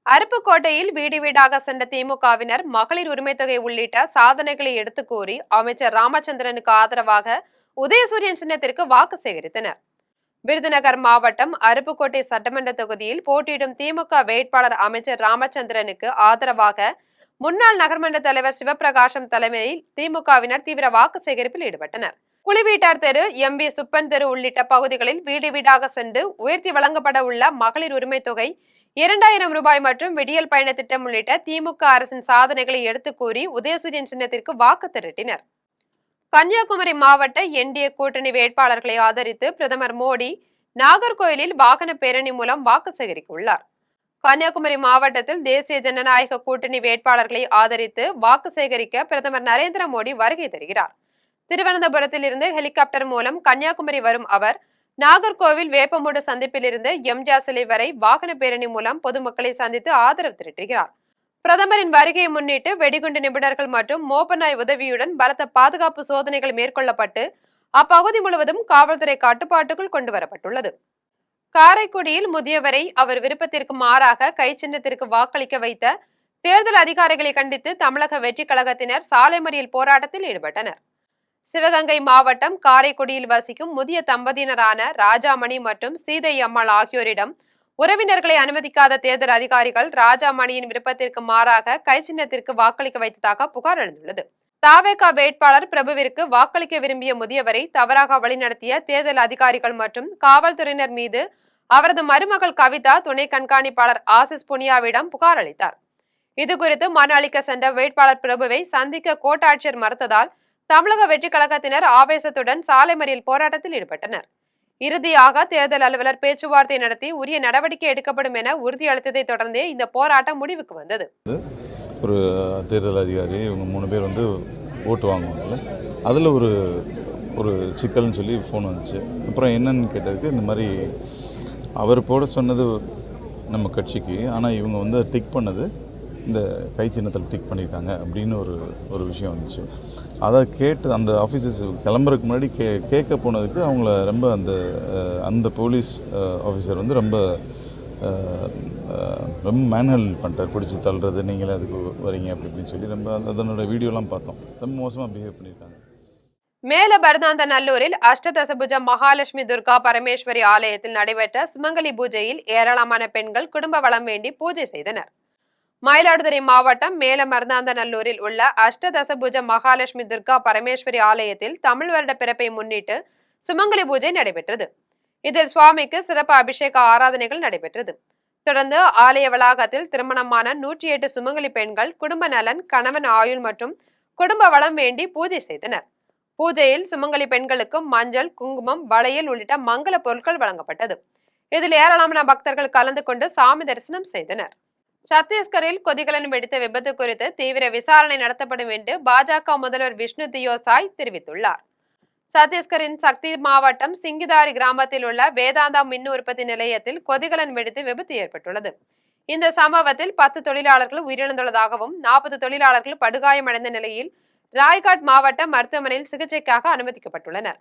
அருப்புக்கோட்டையில் வீடு வீடாக சென்ற திமுகவினர் மகளிர் உரிமை தொகை உள்ளிட்ட சாதனைகளை எடுத்து கூறி அமைச்சர் ராமச்சந்திரனுக்கு ஆதரவாக உதயசூரியன் சின்னத்திற்கு வாக்கு சேகரித்தனர். விருதுநகர் மாவட்டம் அருப்புக்கோட்டை சட்டமன்ற தொகுதியில் போட்டியிடும் திமுக வேட்பாளர் அமைச்சர் ராமச்சந்திரனுக்கு ஆதரவாக முன்னாள் நகர்மன்ற தலைவர் சிவபிரகாசம் தலைமையில் திமுகவினர் தீவிர வாக்கு சேகரிப்பில் ஈடுபட்டனர். குளிவீட்டார் தெரு, MB சுப்பன் தெரு உள்ளிட்ட பகுதிகளில் வீடு வீடாக சென்று உயர்த்தி வழங்கப்பட உள்ள மகளிர் உரிமை தொகை, 2000 ரூபாய் மற்றும் விடியல் பயண திட்டம் உள்ளிட்ட திமுக அரசின் சாதனைகளை எடுத்து கூறி உதயசூரியன் சின்னத்திற்கு வாக்கு திரட்டினர். கன்னியாகுமரி மாவட்ட NDA கூட்டணி வேட்பாளர்களை ஆதரித்து பிரதமர் மோடி நாகர்கோயிலில் வாகன பேரணி மூலம் வாக்கு சேகரிக்க உள்ளார். கன்னியாகுமரி மாவட்டத்தில் தேசிய ஜனநாயக கூட்டணி வேட்பாளர்களை ஆதரித்து வாக்கு சேகரிக்க பிரதமர் நரேந்திர மோடி வருகை தருகிறார். திருவனந்தபுரத்தில் இருந்து ஹெலிகாப்டர் மூலம் கன்னியாகுமரி வரும் அவர் நாகர்கோவில் வேப்பமூடு சந்திப்பில் இருந்து எம்ஜிஆர் சிலை வரை வாகன பேரணி மூலம் பொதுமக்களை சந்தித்து ஆதரவு திரட்டுகிறார். பிரதமரின் வருகையை முன்னிட்டு வெடிகுண்டு நிபுணர்கள் மற்றும் மோப்பநாய் உதவியுடன் பலத்த பாதுகாப்பு சோதனைகள் மேற்கொள்ளப்பட்டு அப்பகுதி முழுவதும் காவல்துறை கட்டுப்பாட்டுக்குள் கொண்டு வரப்பட்டுள்ளது. காரைக்குடியில் முதியவரை அவர் விருப்பத்திற்கு மாறாக கை சின்னத்திற்கு வாக்களிக்க வைத்த தேர்தல் அதிகாரிகளை கண்டித்து தமிழக வெற்றி கழகத்தினர் சாலை மறியல் போராட்டத்தில் ஈடுபட்டனர். சிவகங்கை மாவட்டம் காரைக்குடியில் வசிக்கும் முதிய தம்பதியினரான ராஜாமணி மற்றும் சீதை அம்மாள் ஆகியோரிடம் உறவினர்களை அனுமதிக்காத தேர்தல் அதிகாரிகள் ராஜாமணியின் விருப்பத்திற்கு மாறாக கை சின்னத்திற்கு வாக்களிக்க வைத்ததாக புகார் எழுந்துள்ளது. தாவேகா வேட்பாளர் பிரபுவிற்கு வாக்களிக்க விரும்பிய முதியவரை தவறாக வழிநடத்திய தேர்தல் அதிகாரிகள் மற்றும் காவல்துறையினர் மீது அவரது மருமகள் கவிதா துணை கண்காணிப்பாளர் ஆசிஸ் புனியாவிடம் புகார் அளித்தார். இதுகுறித்து மனு அளிக்க சென்ற வேட்பாளர் பிரபுவை சந்திக்க கோட்டாட்சியர் மறுத்ததால் தமிழக வெற்றி கழகத்தினர் ஆவேசத்துடன் சாலை மறியல் போராட்டத்தில் ஈடுபட்டனர். இறுதியாக தேர்தல் அலுவலர் பேச்சுவார்த்தை நடத்தி உரிய நடவடிக்கை எடுக்கப்படும் என உறுதியளித்ததை தொடர்ந்தே இந்த போராட்டம் முடிவுக்கு வந்தது. ஒரு தேர்தல் அதிகாரி இவங்க 3 பேர் வந்து ஓட்டு வாங்குவாங்கல்ல, அதில் ஒரு சிக்கல்னு சொல்லி ஃபோன் வந்துச்சு. அப்புறம் என்னன்னு கேட்டதுக்கு இந்த மாதிரி அவர் போட சொன்னது நம்ம கட்சிக்கு, ஆனால் இவங்க வந்து டிக் பண்ணது இந்த கை சின்னத்தில் டிக் பண்ணியிருக்காங்க அப்படின்னு ஒரு விஷயம் வந்துச்சு. அதை கேட்டு அந்த ஆஃபீஸர்ஸ் கிளம்புறதுக்கு முன்னாடி கேட்க போனதுக்கு அவங்கள ரொம்ப அந்த போலீஸ் ஆஃபீஸர் வந்து ரொம்ப மேன்ஹேண்டில் பண்ணிட்டார். பிடிச்சி தள்ளுறது, நீங்களே அதுக்கு வரீங்க அப்படின்னு சொல்லி ரொம்ப அதனோட வீடியோலாம் பார்த்தோம். ரொம்ப மோசமாக பிஹேவ் பண்ணியிருக்காங்க. மேல பரதாந்தநல்லூரில் அஷ்டதசபுஜ மகாலட்சுமி துர்கா பரமேஸ்வரி ஆலயத்தில் நடைபெற்ற சுமங்கலி பூஜையில் ஏராளமான பெண்கள் குடும்ப வளம் வேண்டி பூஜை செய்தனர். மயிலாடுதுறை மாவட்டம் மேல மருதாந்தநல்லூரில் உள்ள அஷ்டதசபுஜ மகாலட்சுமி துர்கா பரமேஸ்வரி ஆலயத்தில் தமிழ் வருட பிறப்பை முன்னிட்டு சுமங்கலி பூஜை நடைபெற்றது. இதில் சுவாமிக்கு சிறப்பு அபிஷேக ஆராதனைகள் நடைபெற்றது. தொடர்ந்து ஆலய வளாகத்தில் திருமணமான 108 சுமங்கலி பெண்கள் குடும்ப நலன், கணவன் ஆயுள் மற்றும் குடும்ப வளம் வேண்டி பூஜை செய்தனர். பூஜையில் சுமங்கலி பெண்களுக்கு மஞ்சள், குங்குமம், வளையல் உள்ளிட்ட மங்கள பொருட்கள் வழங்கப்பட்டது. இதில் ஏராளமான பக்தர்கள் கலந்து கொண்டு சாமி தரிசனம் செய்தனர். சத்தீஸ்கரில் கொதிகலன் வெடித்த விபத்து குறித்து தீவிர விசாரணை நடத்தப்படும் என்று பாஜக முதல்வர் விஷ்ணு தியோ சாய் தெரிவித்துள்ளார். சத்தீஸ்கரின் சக்தி மாவட்டம் சிங்கிதாரி கிராமத்தில் உள்ள வேதாந்தா மின் உற்பத்தி நிலையத்தில் கொதிகலன் வெடித்து விபத்து ஏற்பட்டுள்ளது. இந்த சம்பவத்தில் 10 தொழிலாளர்கள் உயிரிழந்துள்ளதாகவும் 40 தொழிலாளர்கள் படுகாயமடைந்த நிலையில் ராய்காட் மாவட்ட மருத்துவமனையில் சிகிச்சைக்காக அனுமதிக்கப்பட்டுள்ளனர்.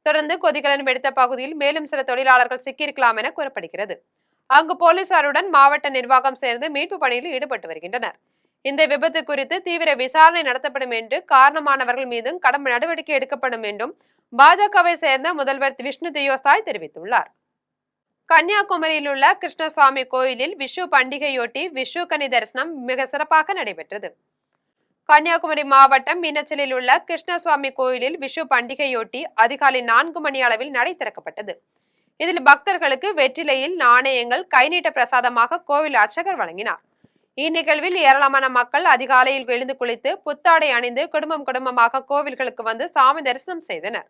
தொடர்ந்து கொதிகலன் வெடித்த பகுதியில் மேலும் சில தொழிலாளர்கள் சிக்கியிருக்கலாம் என கூறப்படுகிறது. அங்கு போலீசாருடன் மாவட்ட நிர்வாகம் சேர்ந்து மீட்பு பணியில் ஈடுபட்டு வருகின்றனர். இந்த விபத்து குறித்து தீவிர விசாரணை நடத்தப்படும் என்று, காரணமானவர்கள் மீதும் கடும் நடவடிக்கை எடுக்கப்படும் என்றும் பாஜகவை சேர்ந்த முதல்வர் விஷ்ணு தியோ சாய் தெரிவித்துள்ளார். கன்னியாகுமரியில் உள்ள கிருஷ்ணசுவாமி கோயிலில் விஷு பண்டிகையொட்டி விஷு கனி தரிசனம் மிக சிறப்பாக நடைபெற்றது. கன்னியாகுமரி மாவட்டம் மீனச்சலில் உள்ள கிருஷ்ணசுவாமி கோயிலில் விஷு பண்டிகையொட்டி அதிகாலை 4 மணி அளவில் நடை திறக்கப்பட்டது. இதில் பக்தர்களுக்கு வெற்றிலையில் நாணயங்கள் கைநீட்ட பிரசாதமாக கோவில் அர்ச்சகர் வழங்கினார். இந்நிகழ்வில் ஏராளமான மக்கள் அதிகாலையில் எழுந்து குளித்து புத்தாடை அணிந்து குடும்பமாக கோவில்களுக்கு வந்து சாமி தரிசனம் செய்தனர்.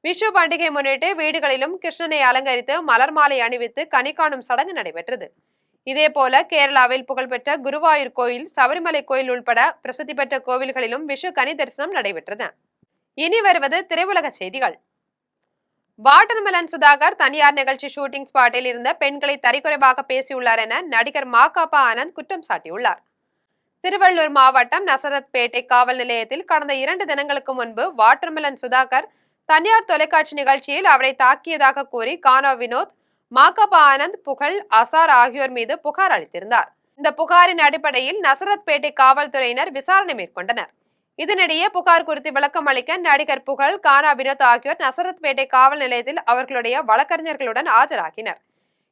விஷு பண்டிகை முன்னிட்டு வீடுகளிலும் கிருஷ்ணனை அலங்கரித்து மலர் மாலை அணிவித்து கனி காணும் சடங்கு நடைபெற்றது. இதேபோல கேரளாவில் புகழ்பெற்ற குருவாயூர் கோயில், சபரிமலை கோயில் உள்பட பிரசித்தி பெற்ற கோவில்களிலும் விஷு கனி தரிசனம் நடைபெற்றன. இனி வருவது திரையுலக செய்திகள். வாட்டர்மெலன் சுதாகர் தனியார் நிகழ்ச்சி ஷூட்டிங் ஸ்பாட்டில் இருந்த பெண்களை தரிக்குறைவாக பேசியுள்ளார் என நடிகர் மாகாபா ஆனந்த் குற்றம் சாட்டியுள்ளார். திருவள்ளூர் மாவட்டம் நசரத்பேட்டை காவல் நிலையத்தில் கடந்த 2 தினங்களுக்கு முன்பு வாட்டர்மெலன் சுதாகர் தனியார் தொலைக்காட்சி நிகழ்ச்சியில் அவரை தாக்கியதாக கூறி கானோ வினோத், மாகாபா ஆனந்த், புகழ், அசார் ஆகியோர் மீது புகார் அளித்திருந்தார். இந்த புகாரின் அடிப்படையில் நசரத்பேட்டை காவல்துறையினர் விசாரணை மேற்கொண்டனர். இதனிடையே புகார் குறித்து விளக்கம் அளிக்க நடிகர் புகழ், கானா வினோத் ஆகியோர் நசரத்பேட்டை காவல் நிலையத்தில் அவர்களுடைய வழக்கறிஞர்களுடன் ஆஜராகினர்.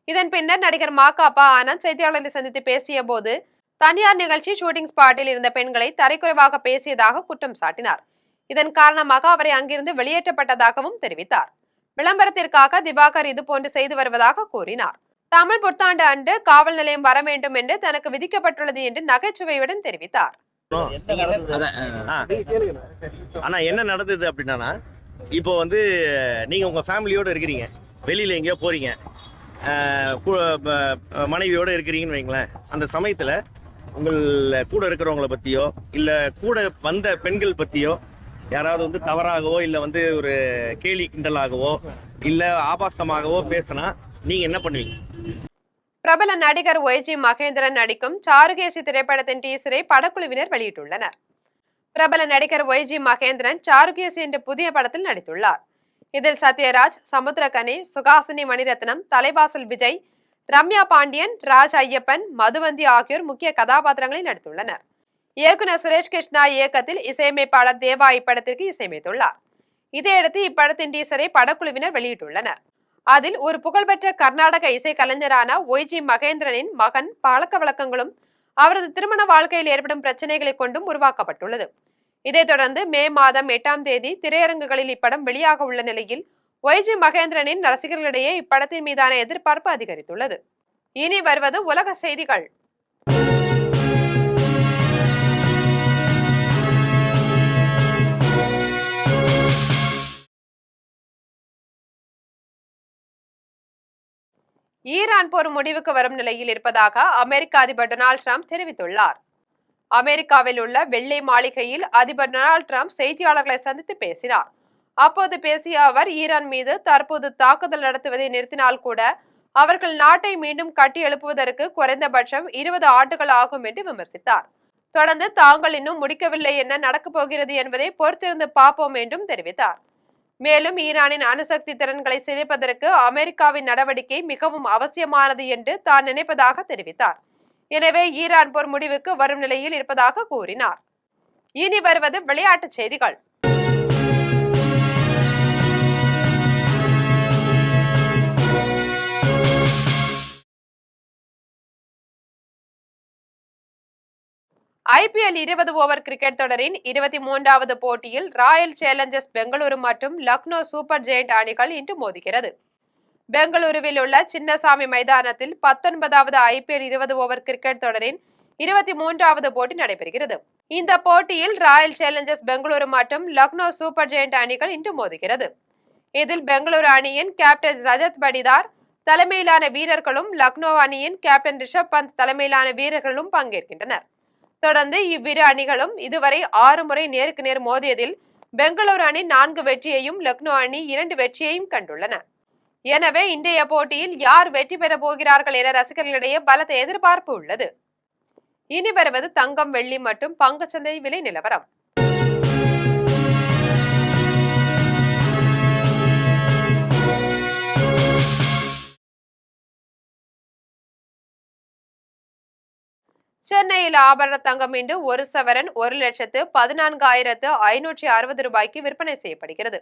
இதன் பின்னர் நடிகர் மாகாபா ஆனந்த் செய்தியாளர்களை சந்தித்து பேசிய போது தனியார் நிகழ்ச்சி ஷூட்டிங் ஸ்பாட்டில் இருந்த பெண்களை தரைக்குறைவாக பேசியதாக குற்றம் சாட்டினார். இதன் காரணமாக அவரை அங்கிருந்து வெளியேற்றப்பட்டதாகவும் தெரிவித்தார். விளம்பரத்திற்காக திவாகர் இதுபோன்று செய்து வருவதாக கூறினார். தமிழ் புத்தாண்டு அன்று காவல் நிலையம் வர வேண்டும் என்று தனக்கு விதிக்கப்பட்டுள்ளது என்று நகைச்சுவையுடன் தெரிவித்தார். ஆனா என்ன நடந்தது அப்படின்னா, இப்போ வந்து நீங்க உங்க ஃபேமிலியோட இருக்கிறீங்க, வெளியில எங்கேயோ போறீங்க, மனைவியோட இருக்கிறீங்கன்னு வைங்களேன். அந்த சமயத்துல உங்கள் கூட இருக்கிறவங்களை பத்தியோ இல்ல கூட வந்த பெண்கள் பத்தியோ யாராவது வந்து தவறாகவோ இல்ல வந்து ஒரு கேலி கிண்டலாகவோ இல்ல ஆபாசமாகவோ பேசினா நீங்க என்ன பண்ணுவீங்க? பிரபல நடிகர் ஒய்ஜி மகேந்திரன் நடிக்கும் சாருகேசி திரைப்படத்தின் டீசரை படக்குழுவினர் வெளியிட்டுள்ளனர். பிரபல நடிகர் ஒய்ஜி மகேந்திரன் சாருகேசி என்ற புதிய படத்தில் நடித்துள்ளார். இதில் சத்யராஜ், சமுத்திரகனி, சுகாசினி மணிரத்னம், தலைவாசல் விஜய், ரம்யா பாண்டியன், ராஜ் ஐயப்பன், மதுவந்தி ஆகியோர் முக்கிய கதாபாத்திரங்களில் நடித்துள்ளனர். இயக்குனர் சுரேஷ் கிருஷ்ணா இயக்கத்தில் இசையமைப்பாளர் தேவா இப்படத்திற்கு இசையமைத்துள்ளார். இதையடுத்து இப்படத்தின் டீசரை படக்குழுவினர் வெளியிட்டுள்ளனர். அதில் ஒரு புகழ்பெற்ற கர்நாடக இசை கலைஞரான ஒய்ஜி மகேந்திரனின் மகன் பழக்க வழக்கங்களும் அவரது திருமண வாழ்க்கையில் ஏற்படும் பிரச்சனைகளை கொண்டும் உருவாக்கப்பட்டுள்ளது. இதைத் தொடர்ந்து மே மாதம் 8ஆம் தேதி திரையரங்குகளில் இப்படம் வெளியாக உள்ள நிலையில் ஒய்ஜி மகேந்திரனின் ரசிகர்களிடையே இப்படத்தின் மீதான எதிர்பார்ப்பு அதிகரித்துள்ளது. இனி வருவது உலக செய்திகள். ஈரான் போர் முடிவுக்கு வரும் நிலையில் இருப்பதாக அமெரிக்க அதிபர் டொனால்டு டிரம்ப் தெரிவித்துள்ளார். அமெரிக்காவில் உள்ள வெள்ளை மாளிகையில் அதிபர் டொனால்டு டிரம்ப் செய்தியாளர்களை சந்தித்து பேசினார். அப்போது பேசிய அவர், ஈரான் மீது தற்போது தாக்குதல் நடத்துவதை நிறுத்தினால் கூட அவர்கள் நாட்டை மீண்டும் கட்டி எழுப்புவதற்கு குறைந்தபட்சம் 20 ஆண்டுகள் ஆகும் என்று விமர்சித்தார். தொடர்ந்து தாங்கள் இன்னும் முடிக்கவில்லை, என்ன நடக்கப் போகிறது என்பதை பொறுத்திருந்து பார்ப்போம் என்றும் தெரிவித்தார். மேலும் ஈரானின் அணுசக்தி திறன்களை சிதைப்பதற்கு அமெரிக்காவின் நடவடிக்கை மிகவும் அவசியமானது என்று தான் நினைப்பதாக தெரிவித்தார். எனவே ஈரான் போர் முடிவுக்கு வரும் நிலையில் இருப்பதாக கூறினார். இனி வருவது விளையாட்டுச் செய்திகள். IPL 20 ஓவர் கிரிக்கெட் தொடரின் 23வது போட்டியில் ராயல் சேலஞ்சர்ஸ் பெங்களூரு மற்றும் லக்னோ சூப்பர் ஜெயண்ட் அணிகள் இன்று மோதுகிறது. பெங்களூருவில் உள்ள சின்னசாமி மைதானத்தில் 19வது IPL 20 ஓவர் கிரிக்கெட் தொடரின் 23வது போட்டி நடைபெறுகிறது. இந்த போட்டியில் ராயல் சேலஞ்சர்ஸ் பெங்களூரு மற்றும் லக்னோ சூப்பர் ஜெயண்ட் அணிகள் இன்று மோதுகிறது. இதில் பெங்களூரு அணியின் கேப்டன் ரஜத் படிதார் தலைமையிலான வீரர்களும் லக்னோ அணியின் கேப்டன் ரிஷப் பந்த் தலைமையிலான வீரர்களும் பங்கேற்கின்றனர். தொடர்ந்து இவ்விரு அணிகளும் இதுவரை 6 முறை நேருக்கு நேர் மோதியதில் பெங்களூரு அணி 4 வெற்றியையும் லக்னோ அணி 2 வெற்றியையும் கண்டுள்ளன. எனவே இன்றைய போட்டியில் யார் வெற்றி பெற போகிறார்கள் என ரசிகர்களிடையே பலத்த எதிர்பார்ப்பு உள்ளது. இனி வருவது தங்கம், வெள்ளி மற்றும் பங்குச்சந்தை விலை நிலவரம். சென்னையில் ஆபரண தங்கம் இன்று 1 சவரன் 1,14,560 ரூபாய்க்கு விற்பனை செய்யப்படுகிறது.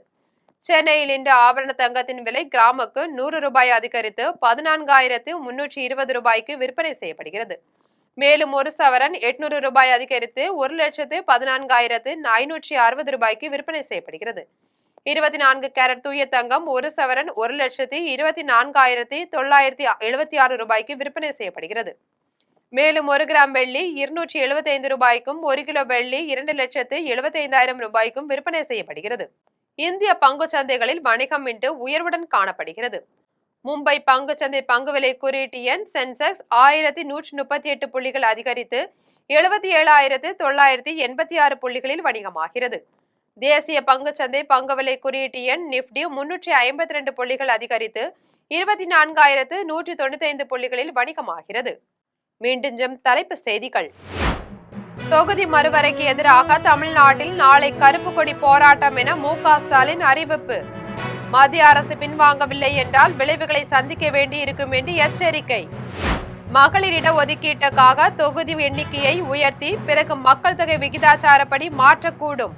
சென்னையில் இன்று ஆபரண தங்கத்தின் விலை கிராமுக்கு 100 ரூபாய் அதிகரித்து 14,320 ரூபாய்க்கு விற்பனை செய்யப்படுகிறது. மேலும் 1 சவரன் 800 ரூபாய் அதிகரித்து 1,14,560 ரூபாய்க்கு விற்பனை செய்யப்படுகிறது. 24 கேரட் தூய தங்கம் 1 சவரன் 1,24,976 ரூபாய்க்கு விற்பனை செய்யப்படுகிறது. மேலும் 1 கிராம் வெள்ளி 275 ரூபாய்க்கும் 1 கிலோ வெள்ளி 2,75,000 ரூபாய்க்கும் விற்பனை செய்யப்படுகிறது. இந்திய பங்கு சந்தைகளில் வணிகம் இன்று உயர்வுடன் காணப்படுகிறது. மும்பை பங்குச்சந்தை பங்கு விலை குறியீட்டு எண் சென்செக்ஸ் 1138 புள்ளிகள் அதிகரித்து 77,986 புள்ளிகளில் வணிகமாகிறது. தேசிய பங்குச்சந்தை பங்கு விலை குறியீட்டு எண் நிப்டி 352 புள்ளிகள் அதிகரித்து 24,195 புள்ளிகளில் வணிகமாகிறது. மீண்டும் தலைப்பு செய்திகள். தொகுதி மறுவரைக்கு எதிராக தமிழ்நாட்டில் நாளை கருப்பு கொடி போராட்டம் என மு.க. ஸ்டாலின் அறிவிப்பு. மத்திய அரசு பின்வாங்கவில்லை என்றால் விளைவுகளை சந்திக்க வேண்டி இருக்கும் என்று எச்சரிக்கை. மகளிர் இட ஒதுக்கீட்டுக்காக தொகுதி எண்ணிக்கையை உயர்த்தி பிறகு மக்கள் தொகை விகிதாச்சாரப்படி மாற்றக்கூடும்.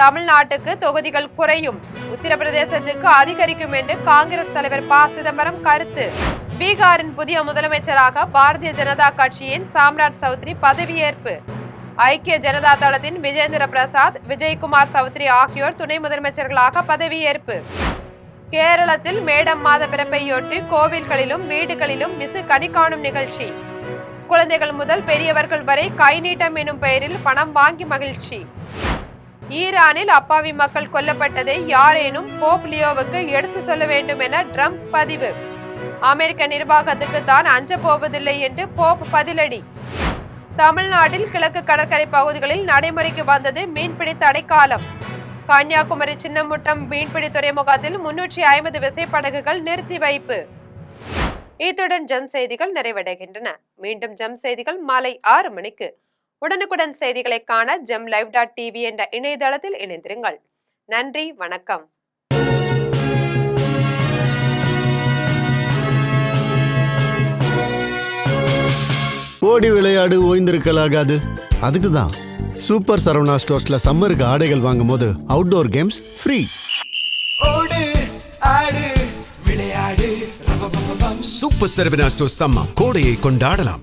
தமிழ்நாட்டுக்கு தொகுதிகள் குறையும், உத்தரப்பிரதேசத்துக்கு அதிகரிக்கும் என்று காங்கிரஸ் தலைவர் ப. சிதம்பரம் கருத்து. பீகாரின் புதிய முதலமைச்சராக பாரதிய ஜனதா கட்சியின் சாம்ராட் சௌத்ரி பதவியேற்பு. ஐக்கிய ஜனதா தளத்தின் விஜேந்திர பிரசாத், விஜயகுமார் சௌத்ரி ஆகியோர் துணை முதலமைச்சர்களாக பதவியேற்பு. கேரளத்தில் மேடம் மாத பிறப்பையொட்டி கோவில்களிலும் வீடுகளிலும் விசு கனி காணும் நிகழ்ச்சி. குழந்தைகள் முதல் பெரியவர்கள் வரை கை நீட்டம் எனும் பெயரில் பணம் வாங்கி மகிழ்ச்சி. ஈரானில் அப்பாவி மக்கள் கொல்லப்பட்டதை யாரேனும் போப் லியோவுக்கு எடுத்து சொல்ல வேண்டும் என ட்ரம்ப் பதிவு. அமெரிக்க நிர்வாகத்துக்கு தான் அஞ்ச போவதில்லை என்று போப் பதிலடி. தமிழ்நாட்டில் கிழக்கு கடற்கரை பகுதிகளில் நடைமுறைக்கு வந்தது மீன்பிடி தடைக்காலம். கன்னியாகுமரி சின்னமுட்டம் மீன்பிடி துறைமுகத்தில் 350 விசைப்படகுகள் நிறுத்தி வைப்பு. இத்துடன் ஜெம் செய்திகள் நிறைவடைகின்றன. மீண்டும் ஜெம் செய்திகள் மாலை 6 மணிக்கு. உடனுக்குடன் செய்திகளை காண gemlive.tv என்ற இணையதளத்தில் இணைந்திருங்கள். நன்றி, வணக்கம். ஓடி விளையாடு, ஓய்ந்திருக்கலாகாது. அதுக்கு தான் சூப்பர் சரவணா ஸ்டோர்ஸ்ல சம்மருக்கு ஆடைகள் வாங்கும்போது outdoor games free. Super Saravana stores summer கோடையை கொண்டாடலாம்.